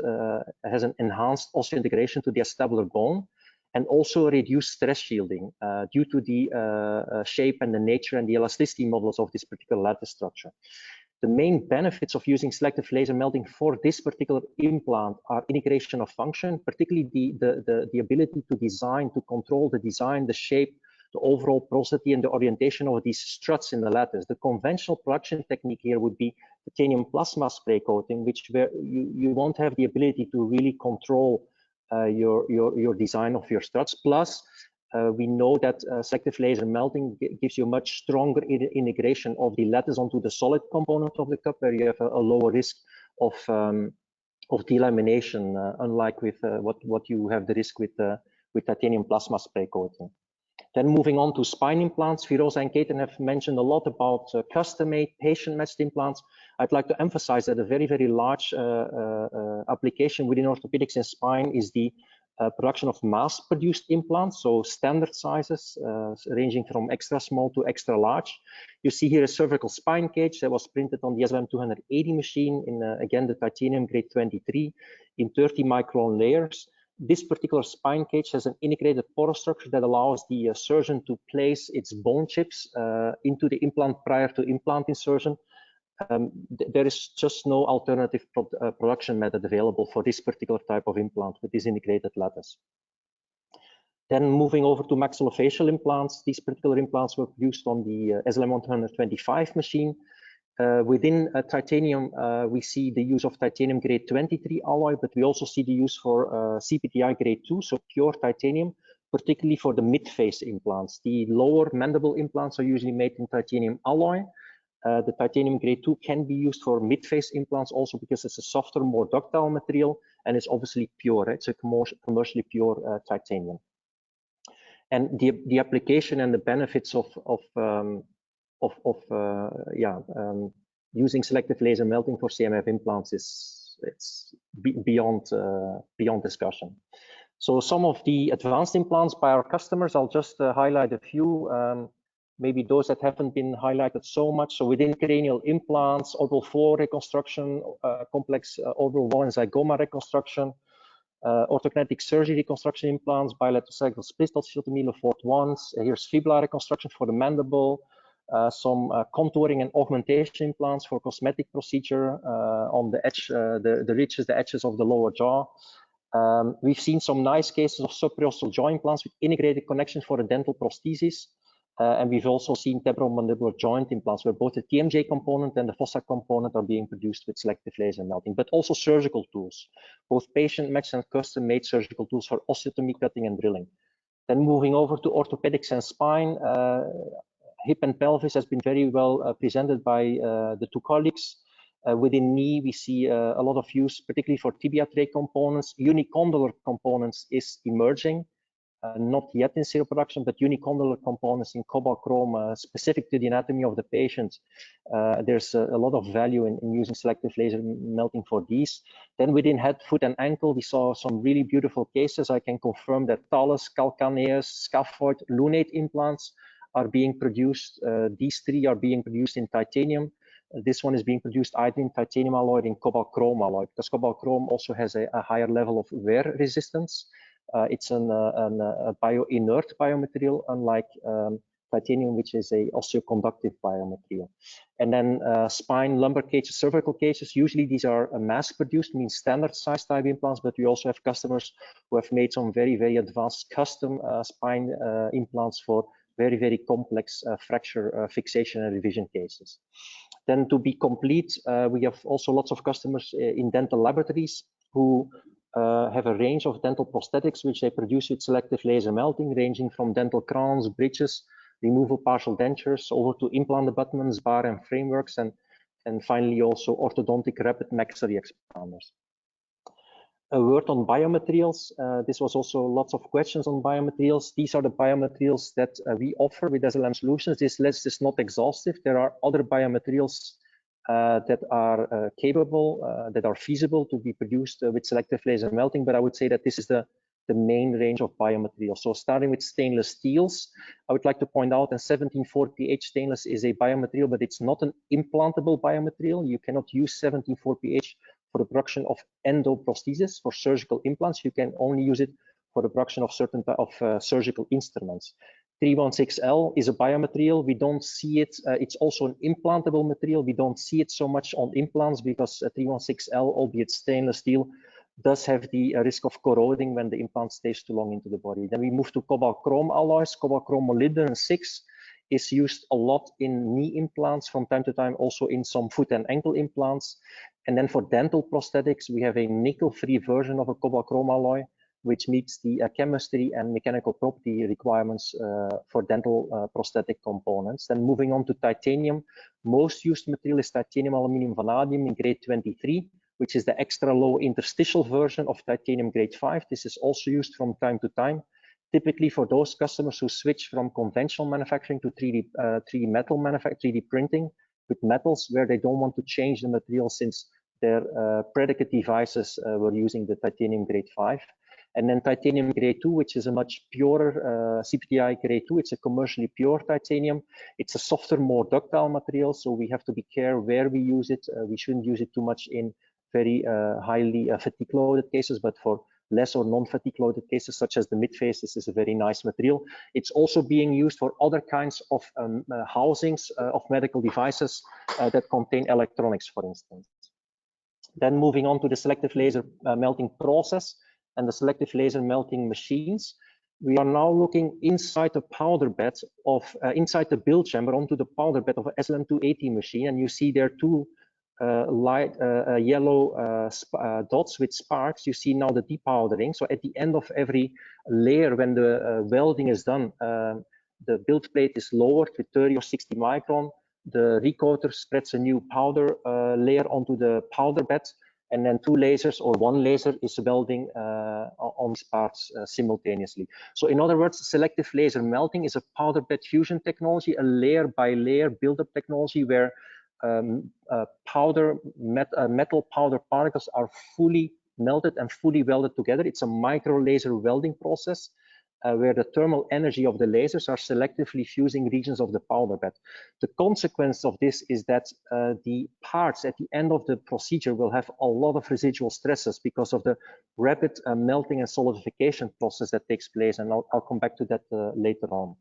has an enhanced osseointegration to the acetabular bone, and also reduced stress shielding due to the shape and the nature and the elasticity models of this particular lattice structure. The main benefits of using selective laser melting for this particular implant are integration of function, particularly the ability to design, to control the design, the shape, the overall porosity, and the orientation of these struts in the lattice. The conventional production technique here would be titanium plasma spray coating, where you won't have the ability to really control your design of your struts. Plus, we know that selective laser melting gives you a much stronger integration of the lattice onto the solid component of the cup, where you have a lower risk of delamination, unlike with what you have the risk with titanium plasma spray coating. Then moving on to spine implants, Firoza and Ketan have mentioned a lot about custom-made patient-matched implants. I'd like to emphasize that a very, very large application within orthopedics and spine is the production of mass-produced implants, so standard sizes ranging from extra small to extra large. You see here a cervical spine cage that was printed on the SLM280 machine in, again, the titanium grade 23 in 30 micron layers. This particular spine cage has an integrated porous structure that allows the surgeon to place its bone chips into the implant prior to implant insertion. There is just no alternative production method available for this particular type of implant with this integrated lattice. Then moving over to maxillofacial implants, these particular implants were produced on the SLM125 machine. Within titanium, we see the use of titanium grade 23 alloy, but we also see the use for CPTI grade 2, so pure titanium, particularly for the mid-face implants. The lower mandible implants are usually made in titanium alloy. The titanium grade 2 can be used for mid-face implants also because it's a softer, more ductile material, and it's obviously pure. Right? It's a commercially pure titanium. And the application and the benefits of using selective laser melting for CMF implants it's beyond discussion. So some of the advanced implants by our customers, I'll just highlight a few. Maybe those that haven't been highlighted so much. So within cranial implants, orbital floor reconstruction, complex orbital wall and zygoma reconstruction, orthokinetic surgery reconstruction implants, bilateral sagittal split osteotomy, Lefort ones. Here's fibula reconstruction for the mandible, some contouring and augmentation implants for cosmetic procedure on the edge, the ridges, the edges of the lower jaw. We've seen some nice cases of subperiosteal jaw implants with integrated connections for a dental prosthesis. And we've also seen temporomandibular joint implants where both the TMJ component and the fossa component are being produced with selective laser melting, but also surgical tools, both patient-matched and custom-made surgical tools for osteotomy, cutting, and drilling. Then moving over to orthopedics and spine, hip and pelvis has been very well presented by the two colleagues. Within knee, we see a lot of use, particularly for tibia tray components. Unicondylar components is emerging. Not yet in serial production, but unicondylar components in cobalt chrome specific to the anatomy of the patient. There's a lot of value in using selective laser melting for these. Then within head, foot, and ankle, we saw some really beautiful cases. I can confirm that talus, calcaneus, scaphoid, lunate implants are being produced. These three are being produced in titanium. This one is being produced either in titanium alloy or in cobalt chrome alloy, because cobalt chrome also has a higher level of wear resistance. It's a bio-inert biomaterial, unlike titanium, which is a osteoconductive biomaterial. And then spine, lumbar cages, cervical cages, usually these are mass-produced, means standard-size type implants, but we also have customers who have made some very, very advanced custom spine implants for very, very complex fracture fixation and revision cases. Then to be complete, we have also lots of customers in dental laboratories who have a range of dental prosthetics which they produce with selective laser melting, ranging from dental crowns, bridges, removable partial dentures, over to implant abutments, bar and frameworks, and finally also orthodontic rapid maxillary expanders. A word on biomaterials. This was also lots of questions on biomaterials. These are the biomaterials that we offer with SLM Solutions. This list is not exhaustive. There are other biomaterials that are capable, that are feasible to be produced with selective laser melting, but I would say that this is the main range of biomaterials. So starting with stainless steels, I would like to point out that 1740H stainless is a biomaterial, but it's not an implantable biomaterial. You cannot use 1740H for the production of endoprosthesis, for surgical implants. You can only use it for the production of certain surgical instruments. 316L is a biomaterial. We don't see it. It's also an implantable material. We don't see it so much on implants because 316L, albeit stainless steel, does have the risk of corroding when the implant stays too long into the body. Then we move to cobalt chrome alloys. Cobalt chrome molybdenum 6 is used a lot in knee implants, from time to time also in some foot and ankle implants. And then for dental prosthetics, we have a nickel-free version of a cobalt chrome alloy, which meets the chemistry and mechanical property requirements for dental prosthetic components. Then moving on to titanium, most used material is titanium aluminum vanadium in grade 23, which is the extra low interstitial version of titanium grade 5. This is also used from time to time, typically for those customers who switch from conventional manufacturing to 3D metal manufacturing, 3D printing with metals, where they don't want to change the material since their predicate devices were using the titanium grade 5. And then titanium grade 2, which is a much purer CPTI grade 2. It's a commercially pure titanium. It's a softer, more ductile material, so we have to be careful where we use it. We shouldn't use it too much in very highly fatigue loaded cases, but for less or non-fatigue loaded cases, such as the midface, this is a very nice material. It's also being used for other kinds of housings of medical devices that contain electronics, for instance. Then moving on to the selective laser melting process and the selective laser melting machines. We are now looking inside the powder bed of, inside the build chamber onto the powder bed of an SLM280 machine. And you see there two light yellow dots with sparks. You see now the depowdering. So at the end of every layer, when the welding is done, the build plate is lowered with 30 or 60 micron. The recoater spreads a new powder layer onto the powder bed, and then two lasers or one laser is welding on these parts simultaneously. So in other words, selective laser melting is a powder bed fusion technology, a layer by layer buildup technology where metal powder particles are fully melted and fully welded together. It's a micro laser welding process where the thermal energy of the lasers are selectively fusing regions of the powder bed. The consequence of this is that the parts at the end of the procedure will have a lot of residual stresses because of the rapid melting and solidification process that takes place, and I'll come back to that later on.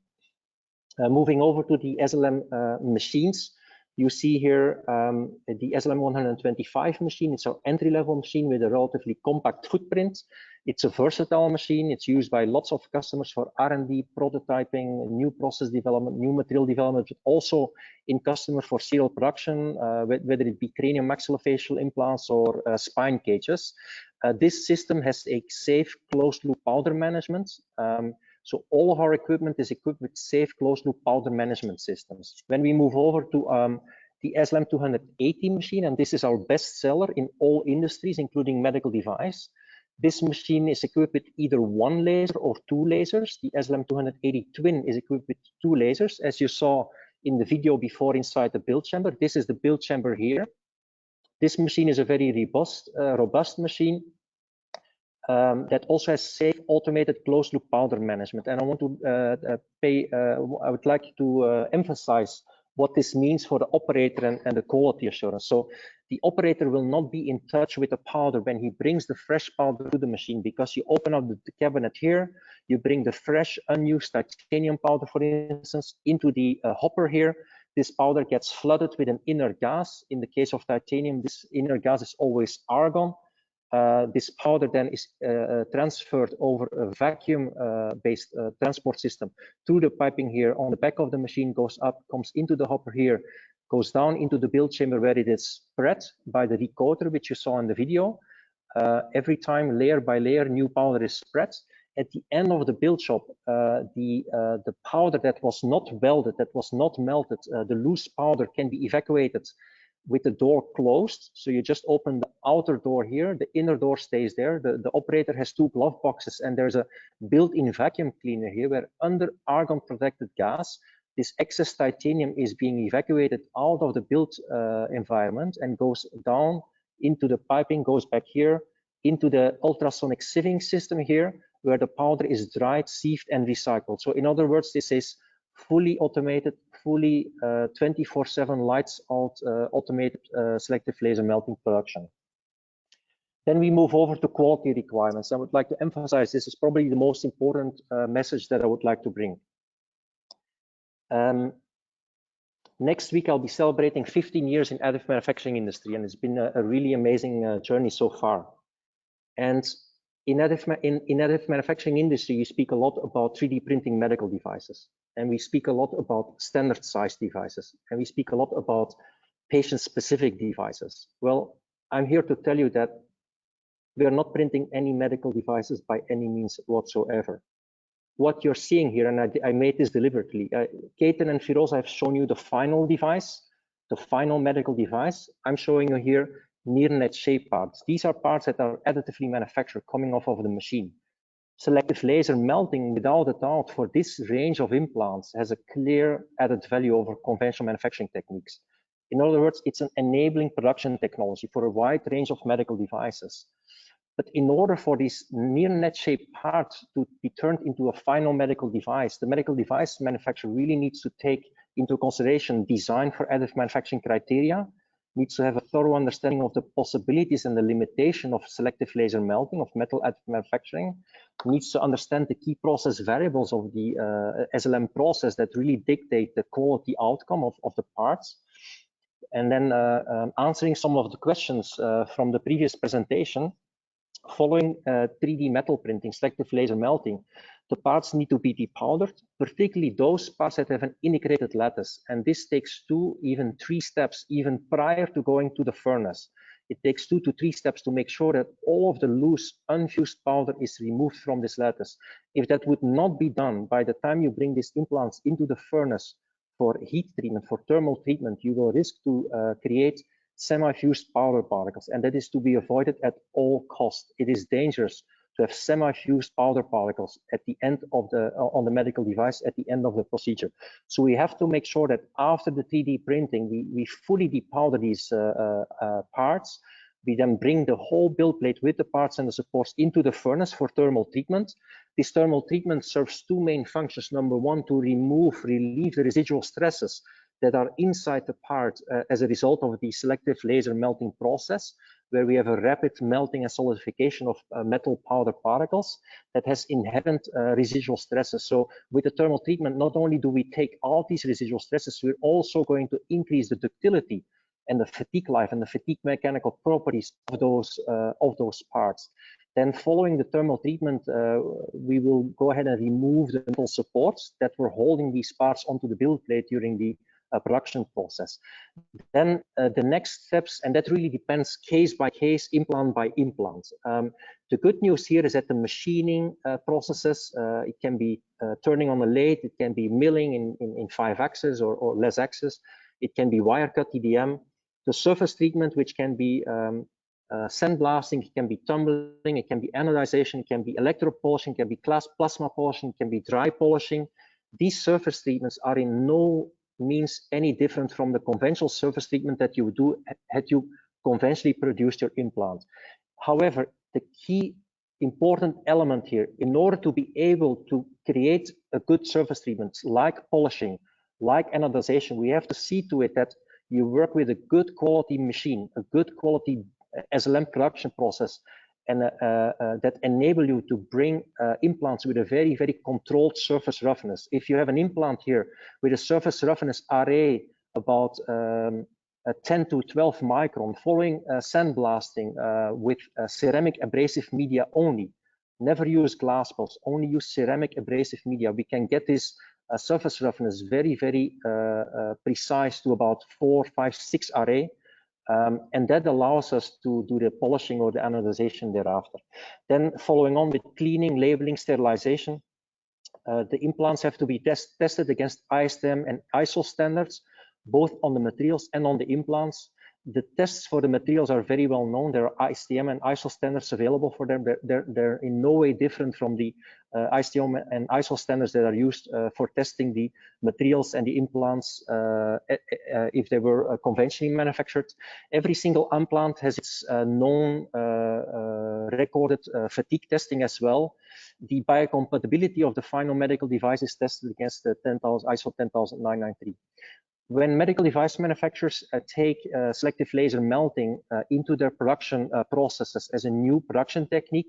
Moving over to the SLM machines, you see here the SLM125 machine. It's our entry-level machine with a relatively compact footprint. It's a versatile machine. It's used by lots of customers for R&D, prototyping, new process development, new material development, but also in customers for serial production, whether it be cranial maxillofacial implants or spine cages. This system has a safe closed-loop powder management. So all of our equipment is equipped with safe closed-loop powder management systems. When we move over to the SLM280 machine, and this is our best seller in all industries, including medical device. This machine is equipped with either one laser or two lasers. The SLM280 Twin is equipped with two lasers, as you saw in the video before inside the build chamber. This is the build chamber here. This machine is a very robust machine that also has safe automated closed loop powder management. And I want to I would like to emphasize what this means for the operator and the quality assurance. So the operator will not be in touch with the powder when he brings the fresh powder to the machine, because you open up the cabinet here, you bring the fresh unused titanium powder, for instance, into the hopper here. This powder gets flooded with an inner gas. In the case of titanium, this inner gas is always argon. This powder then is transferred over a vacuum-based transport system through the piping here on the back of the machine, goes up, comes into the hopper here, goes down into the build chamber where it is spread by the recoater, which you saw in the video. Every time, layer by layer, new powder is spread. At the end of the build shop, the powder that was not welded, that was not melted, the loose powder can be evacuated with the door closed. So you just open the outer door here, the inner door stays there. The operator has 2 glove boxes, and there's a built-in vacuum cleaner here where under argon protected gas, this excess titanium is being evacuated out of the built environment and goes down into the piping, goes back here into the ultrasonic sieving system here, where the powder is dried, sieved, and recycled. So in other words, this is fully automated, fully 24/7 lights out automated selective laser melting production. Then we move over to quality requirements. I would like to emphasize this is probably the most important message that I would like to bring. Next week, I'll be celebrating 15 years in additive manufacturing industry, and it's been a really amazing journey so far. And in additive manufacturing industry, you speak a lot about 3D printing medical devices, and we speak a lot about standard size devices, and we speak a lot about patient-specific devices. Well, I'm here to tell you that we are not printing any medical devices by any means whatsoever. What you're seeing here, and I made this deliberately, Ketan and Firoza have shown you the final device, the final medical device. I'm showing you here near net shape parts. These are parts that are additively manufactured coming off of the machine. Selective laser melting, without a doubt, for this range of implants has a clear added value over conventional manufacturing techniques. In other words, it's an enabling production technology for a wide range of medical devices. But in order for this near net shape part to be turned into a final medical device, the medical device manufacturer really needs to take into consideration design for additive manufacturing criteria, needs to have a thorough understanding of the possibilities and the limitation of selective laser melting of metal additive manufacturing, needs to understand the key process variables of the SLM process that really dictate the quality outcome of the parts. And then answering some of the questions from the previous presentation, following 3D metal printing, selective laser melting, the parts need to be depowdered, particularly those parts that have an integrated lattice. And this takes 2, even 3 steps, even prior to going to the furnace. It takes 2 to 3 steps to make sure that all of the loose, unfused powder is removed from this lattice. If that would not be done by the time you bring these implants into the furnace for heat treatment, for thermal treatment, you will risk to create semi-fused powder particles, and that is to be avoided at all costs. It is dangerous to have semi-fused powder particles at the end of on the medical device at the end of the procedure. So we have to make sure that after the 3D printing, we fully depowder these parts. We then bring the whole build plate with the parts and the supports into the furnace for thermal treatment. This thermal treatment serves 2 main functions. Number 1, to relieve the residual stresses that are inside the part as a result of the selective laser melting process, where we have a rapid melting and solidification of metal powder particles that has inherent residual stresses. So with the thermal treatment, not only do we take out these residual stresses, we're also going to increase the ductility and the fatigue life and the fatigue mechanical properties of those parts. Then following the thermal treatment, we will go ahead and remove the metal supports that were holding these parts onto the build plate during the production process. Then the next steps, and that really depends case by case, implant by implant. The good news here is that the machining processes, it can be turning on a lathe, it can be milling in 5 axis or less axis, it can be wire cut EDM, the surface treatment, which can be sandblasting, it can be tumbling, it can be anodization, it can be electropolishing, it can be plasma polishing, it can be dry polishing. These surface treatments are in no means any different from the conventional surface treatment that you would do had you conventionally produced your implant. However, the key important element here, in order to be able to create a good surface treatment like polishing, like anodization, we have to see to it that You work with a good quality machine, a good quality SLM production process, and that enable you to bring implants with a very, very controlled surface roughness. If you have an implant here with a surface roughness RA about 10 to 12 micron, following sandblasting with ceramic abrasive media only, never use glass balls, only use ceramic abrasive media, we can get this surface roughness very, very precise to about 4, 5, 6 RA. And that allows us to do the polishing or the anodization thereafter. Then following on with cleaning, labeling, sterilization, the implants have to be tested against ISTM and ISO standards, both on the materials and on the implants. The tests for the materials are very well known. There are ISTM and ISO standards available for them. They're in no way different from the ISTM and ISO standards that are used for testing the materials and the implants if they were conventionally manufactured. Every single implant has its known recorded fatigue testing as well. The biocompatibility of the final medical device is tested against the ISO 10993. When medical device manufacturers take selective laser melting into their production processes as a new production technique,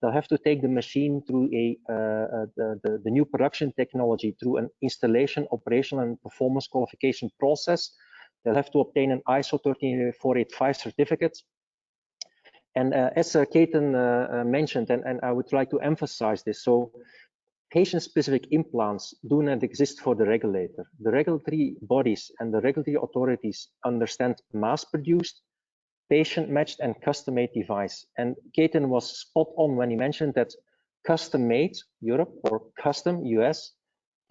they'll have to take the machine through the new production technology through an installation, operational, and performance qualification process. They'll have to obtain an ISO 13485 certificate. And as Ketan mentioned, and I would like to emphasize this, so patient-specific implants do not exist for the regulator. The regulatory bodies and the regulatory authorities understand mass-produced, patient-matched, and custom-made device. And Ketan was spot on when he mentioned that custom-made Europe or custom US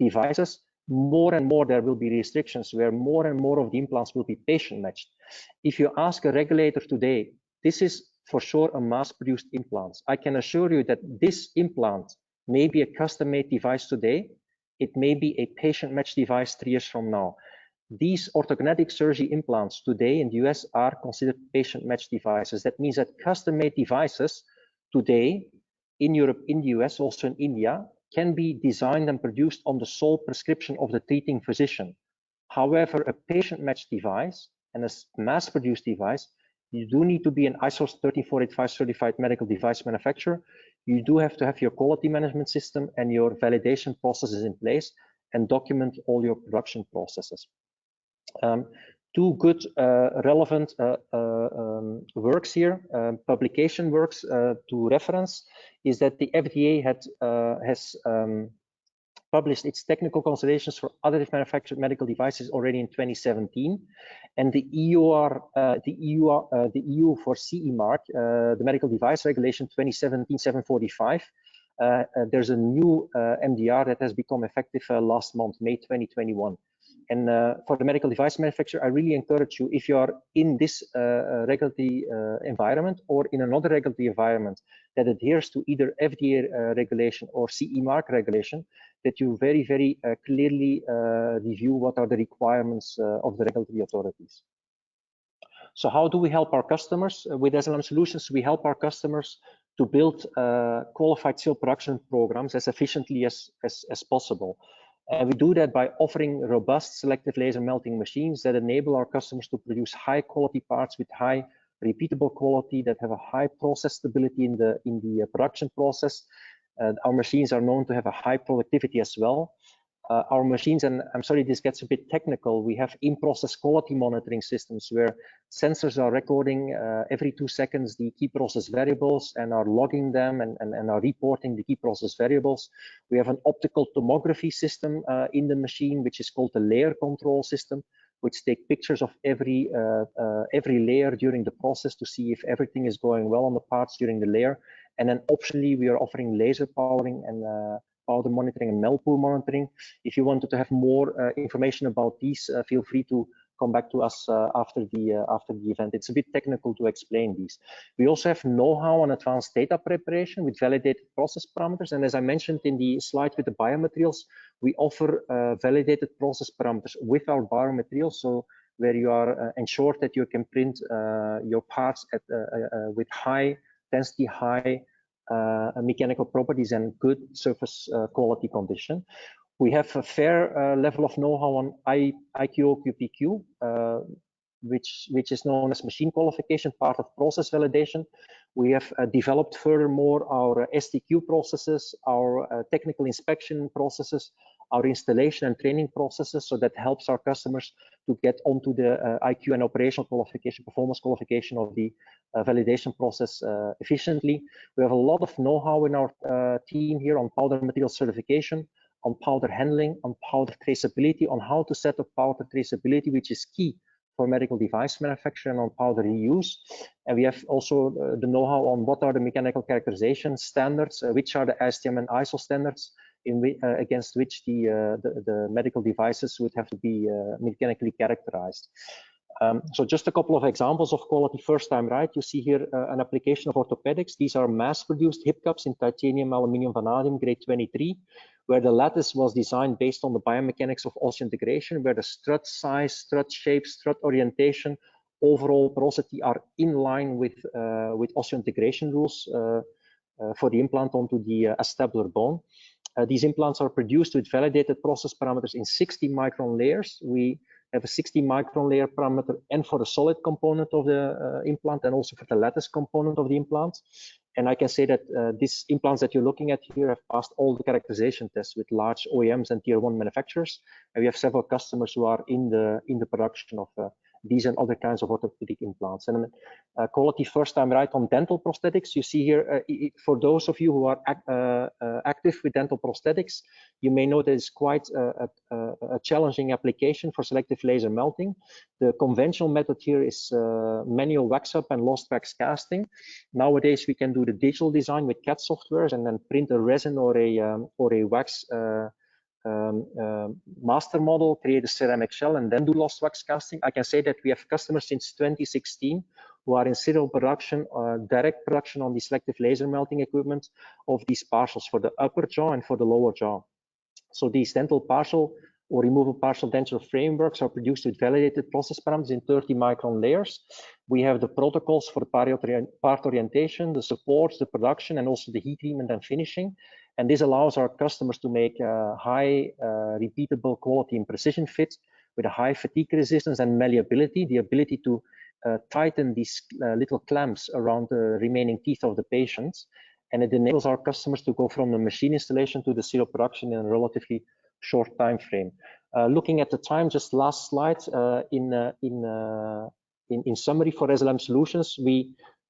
devices, more and more there will be restrictions where more and more of the implants will be patient-matched. If you ask a regulator today, this is for sure a mass-produced implant. I can assure you that this implant may be a custom-made device today. It may be a patient-matched device 3 years from now. These orthognathic surgery implants today in the US are considered patient-matched devices. That means that custom-made devices today in Europe, in the US, also in India, can be designed and produced on the sole prescription of the treating physician. However, a patient-matched device and a mass-produced device, you do need to be an ISO 13485 certified medical device manufacturer. You do have to have your quality management system and your validation processes in place and document all your production processes. Two good relevant works here, publication works to reference, is that the FDA has published its technical considerations for additive manufactured medical devices already in 2017, and the EU for CE mark, the medical device regulation 2017-745. There's a new MDR that has become effective last month, May 2021. And for the medical device manufacturer, I really encourage you, if you are in this regulatory environment or in another regulatory environment that adheres to either FDA regulation or CE mark regulation, that you very, very clearly review what are the requirements of the regulatory authorities. So how do we help our customers? With SLM Solutions, we help our customers to build qualified cell production programs as efficiently as possible. And we do that by offering robust selective laser melting machines that enable our customers to produce high quality parts with high repeatable quality that have a high process stability in the production process. Our machines are known to have a high productivity as well. Our machines, and I'm sorry this gets a bit technical, we have in-process quality monitoring systems where sensors are recording every 2 seconds the key process variables and are logging them and are reporting the key process variables. We have an optical tomography system in the machine, which is called the layer control system, which take pictures of every layer during the process to see if everything is going well on the parts during the layer. And then optionally, we are offering laser powering and powder monitoring and melt pool monitoring. If you wanted to have more information about these, feel free to come back to us after the event. It's a bit technical to explain these. We also have know-how on advanced data preparation with validated process parameters. And as I mentioned in the slide with the biomaterials, we offer validated process parameters with our biomaterials. So where you are ensured that you can print your parts at, with high density, high mechanical properties and good surface quality condition. We have a fair level of know-how on IQ, QPQ, which is known as machine qualification, part of process validation. We have developed furthermore our STQ processes, our technical inspection processes, our installation and training processes, so that helps our customers to get onto the IQ and operational qualification, performance qualification of the validation process efficiently. We have a lot of know-how in our team here on powder material certification, on powder handling, on powder traceability, on how to set up powder traceability, which is key for medical device manufacturing, on powder reuse. And we have also the know-how on what are the mechanical characterization standards, which are the ASTM and ISO standards against which the medical devices would have to be mechanically characterized. So just a couple of examples of quality first time right. You see here an application of orthopedics. These are mass-produced hip cups in titanium, aluminium, vanadium, grade 23, where the lattice was designed based on the biomechanics of osseointegration, where the strut size, strut shape, strut orientation, overall porosity are in line with osseointegration rules for the implant onto the acetabular bone. These implants are produced with validated process parameters in 60 micron layers. We have a 60 micron layer parameter and for the solid component of the implant and also for the lattice component of the implant. And I can say that these implants that you're looking at here have passed all the characterization tests with large OEMs and tier 1 manufacturers. And we have several customers who are in the production of these and other kinds of orthopedic implants. And quality first time right on dental prosthetics. You see here, for those of you who are active with dental prosthetics, you may know that it's quite a challenging application for selective laser melting. The conventional method here is manual wax up and lost wax casting. Nowadays, we can do the digital design with CAD softwares and then print a resin or a wax master model, create a ceramic shell, and then do lost wax casting. I can say that we have customers since 2016 who are in serial production, direct production on the selective laser melting equipment of these partials for the upper jaw and for the lower jaw. So these dental partial or removable partial denture frameworks are produced with validated process parameters in 30 micron layers. We have the protocols for part orientation, the supports, the production, and also the heat treatment and finishing. And this allows our customers to make high repeatable quality and precision fit with a high fatigue resistance and malleability, the ability to tighten these little clamps around the remaining teeth of the patients. And it enables our customers to go from the machine installation to the serial production in a relatively short time frame. Looking at the time, just last slide, in summary for SLM Solutions,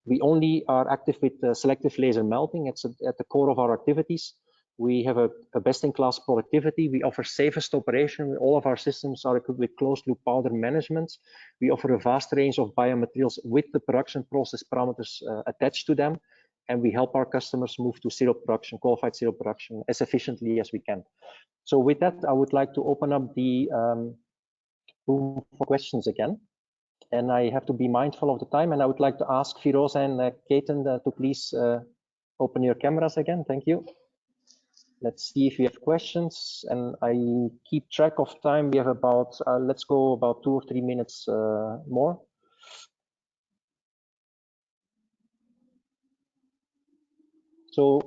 we only are active with selective laser melting. It's at the core of our activities. We have a best-in-class productivity. We offer safest operation. All of our systems are equipped with closed-loop powder management. We offer a vast range of biomaterials with the production process parameters attached to them. And we help our customers move to serial production, qualified serial production, as efficiently as we can. So with that, I would like to open up the room for questions again. And I have to be mindful of the time. And I would like to ask Firoza and Ketan to please open your cameras again. Thank you. Let's see if we have questions. And I keep track of time. We have about, let's go about 2 or 3 minutes more. So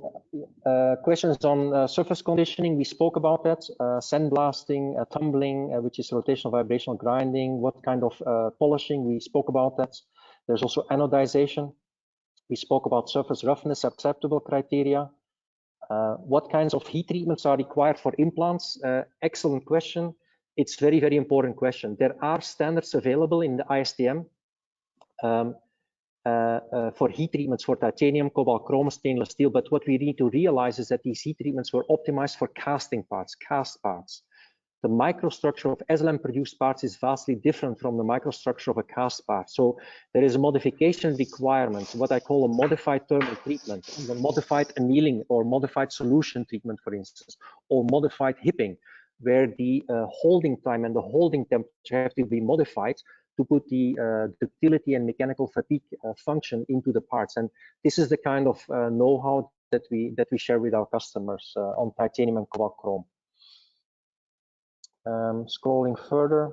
questions on surface conditioning, we spoke about that, sandblasting, tumbling, which is rotational vibrational grinding, what kind of polishing, we spoke about that. There's also anodization. We spoke about surface roughness, acceptable criteria. What kinds of heat treatments are required for implants? Excellent question. It's very, very important question. There are standards available in the ISTM. For heat treatments for titanium, cobalt, chrome, stainless steel. But what we need to realize is that these heat treatments were optimized for casting parts, cast parts. The microstructure of SLM produced parts is vastly different from the microstructure of a cast part. So there is a modification requirement, what I call a modified thermal treatment, a modified annealing or modified solution treatment, for instance, or modified hipping, where the holding time and the holding temperature have to be modified to put the ductility and mechanical fatigue function into the parts. And this is the kind of know-how that we share with our customers on titanium and cobalt chrome. Scrolling further.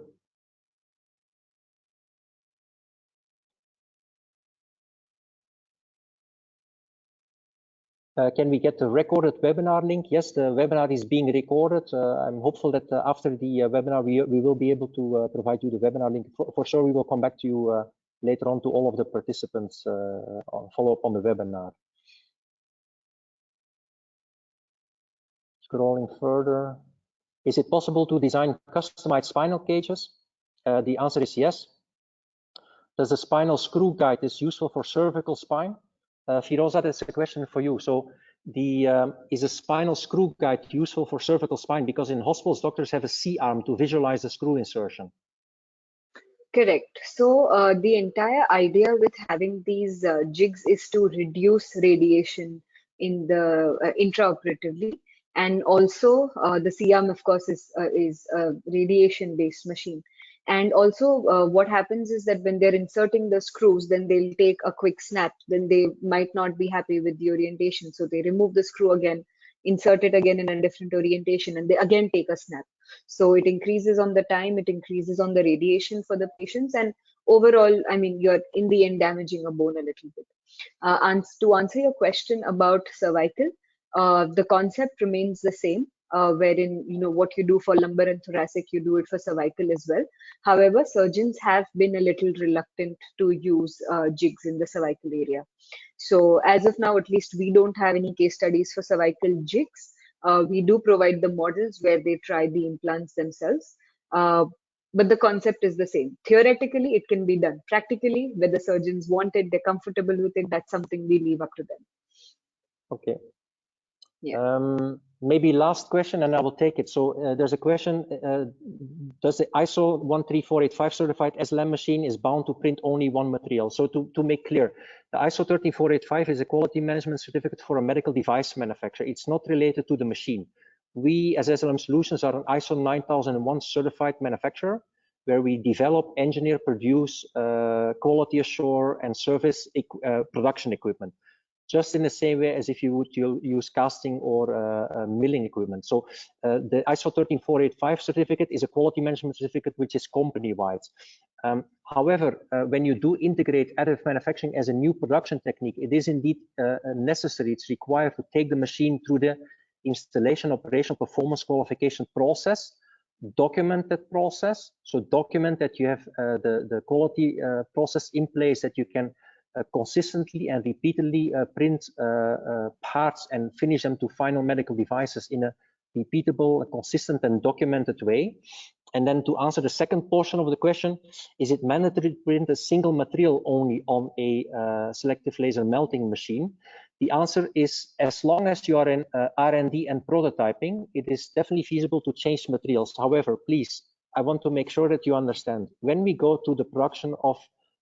Can we get the recorded webinar link? Yes, the webinar is being recorded. I'm hopeful that after the webinar, we will be able to provide you the webinar link. For sure, we will come back to you later on to all of the participants follow up on the webinar. Scrolling further. Is it possible to design customized spinal cages? The answer is yes. Does the spinal screw guide is useful for cervical spine? Firoza, that's a question for you. So is a spinal screw guide useful for cervical spine? Because in hospitals, doctors have a C-arm to visualize the screw insertion. Correct. So the entire idea with having these jigs is to reduce radiation in the intraoperatively, and also the C-arm, of course, is a radiation-based machine. And also what happens is that when they're inserting the screws, then they'll take a quick snap. Then they might not be happy with the orientation, so they remove the screw again, insert it again in a different orientation, and they again take a snap. So it increases on the time, it increases on the radiation for the patients, and overall, I mean, you're in the end damaging a bone a little bit. And to answer your question about cervical, the concept remains the same, wherein what you do for lumbar and thoracic, you do it for cervical as well. However, surgeons have been a little reluctant to use jigs in the cervical area. So as of now, at least we don't have any case studies for cervical jigs. We do provide the models where they try the implants themselves. But the concept is the same. Theoretically, it can be done. Practically, whether surgeons want it, they're comfortable with it, that's something we leave up to them. Okay. Yeah. Maybe last question, and I will take it. So there's a question, does the ISO 13485 certified SLM machine is bound to print only one material? So to make clear, the ISO 13485 is a quality management certificate for a medical device manufacturer. It's not related to the machine. We as SLM Solutions are an ISO 9001 certified manufacturer, where we develop, engineer, produce, quality assure, and service production equipment, just in the same way as if you would use casting or milling equipment. So the ISO 13485 certificate is a quality management certificate which is company-wide. However, when you do integrate additive manufacturing as a new production technique, it is indeed necessary, it's required to take the machine through the installation, operational, performance qualification process, document that process. So document that you have the quality process in place, that you can consistently and repeatedly print parts and finish them to final medical devices in a repeatable, consistent, and documented way. And then to answer the second portion of the question, is it mandatory to print a single material only on a selective laser melting machine? The answer is, as long as you are in R&D and prototyping, it is definitely feasible to change materials. However, please, I want to make sure that you understand, when we go to the production of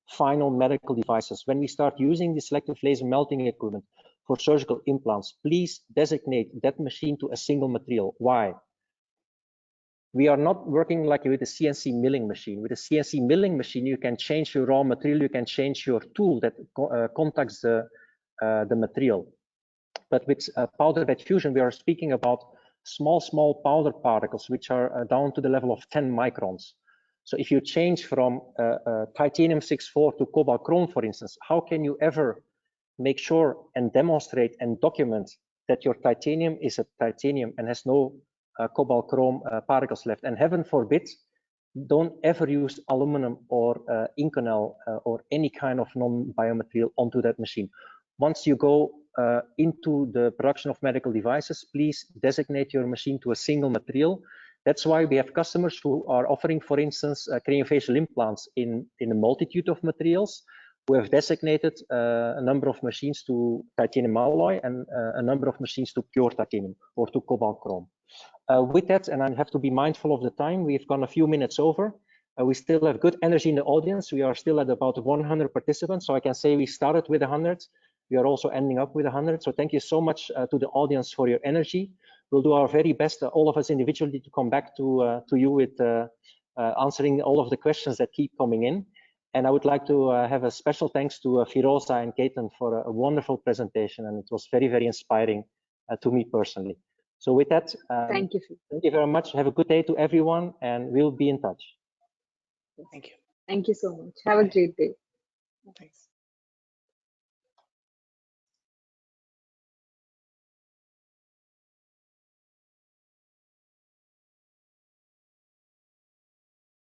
final medical devices, when we start using the selective laser melting equipment for surgical implants, please designate that machine to a single material. Why? We are not working like with a CNC milling machine. With a CNC milling machine, you can change your raw material, you can change your tool that contacts the material. But with powder bed fusion, we are speaking about small powder particles, which are down to the level of 10 microns. So if you change from titanium 6.4 to cobalt chrome, for instance, how can you ever make sure and demonstrate and document that your titanium is a titanium and has no cobalt chrome particles left? And heaven forbid, don't ever use aluminum or Inconel or any kind of non-biomaterial onto that machine. Once you go into the production of medical devices, please designate your machine to a single material. That's why we have customers who are offering, for instance, craniofacial implants in a multitude of materials, who have designated a number of machines to titanium alloy and a number of machines to pure titanium or to cobalt chrome. With that, and I have to be mindful of the time, we've gone a few minutes over. We still have good energy in the audience. We are still at about 100 participants, so I can say we started with 100. We are also ending up with 100. So thank you so much to the audience for your energy. We'll do our very best, all of us individually, to come back to you with answering all of the questions that keep coming in. And I would like to have a special thanks to Firoza and Ketan for a wonderful presentation, and it was very, very inspiring to me personally. So with that, thank you very much. Have a good day to everyone, and we'll be in touch. Thank you. Thank you so much. Have a great day. Thanks.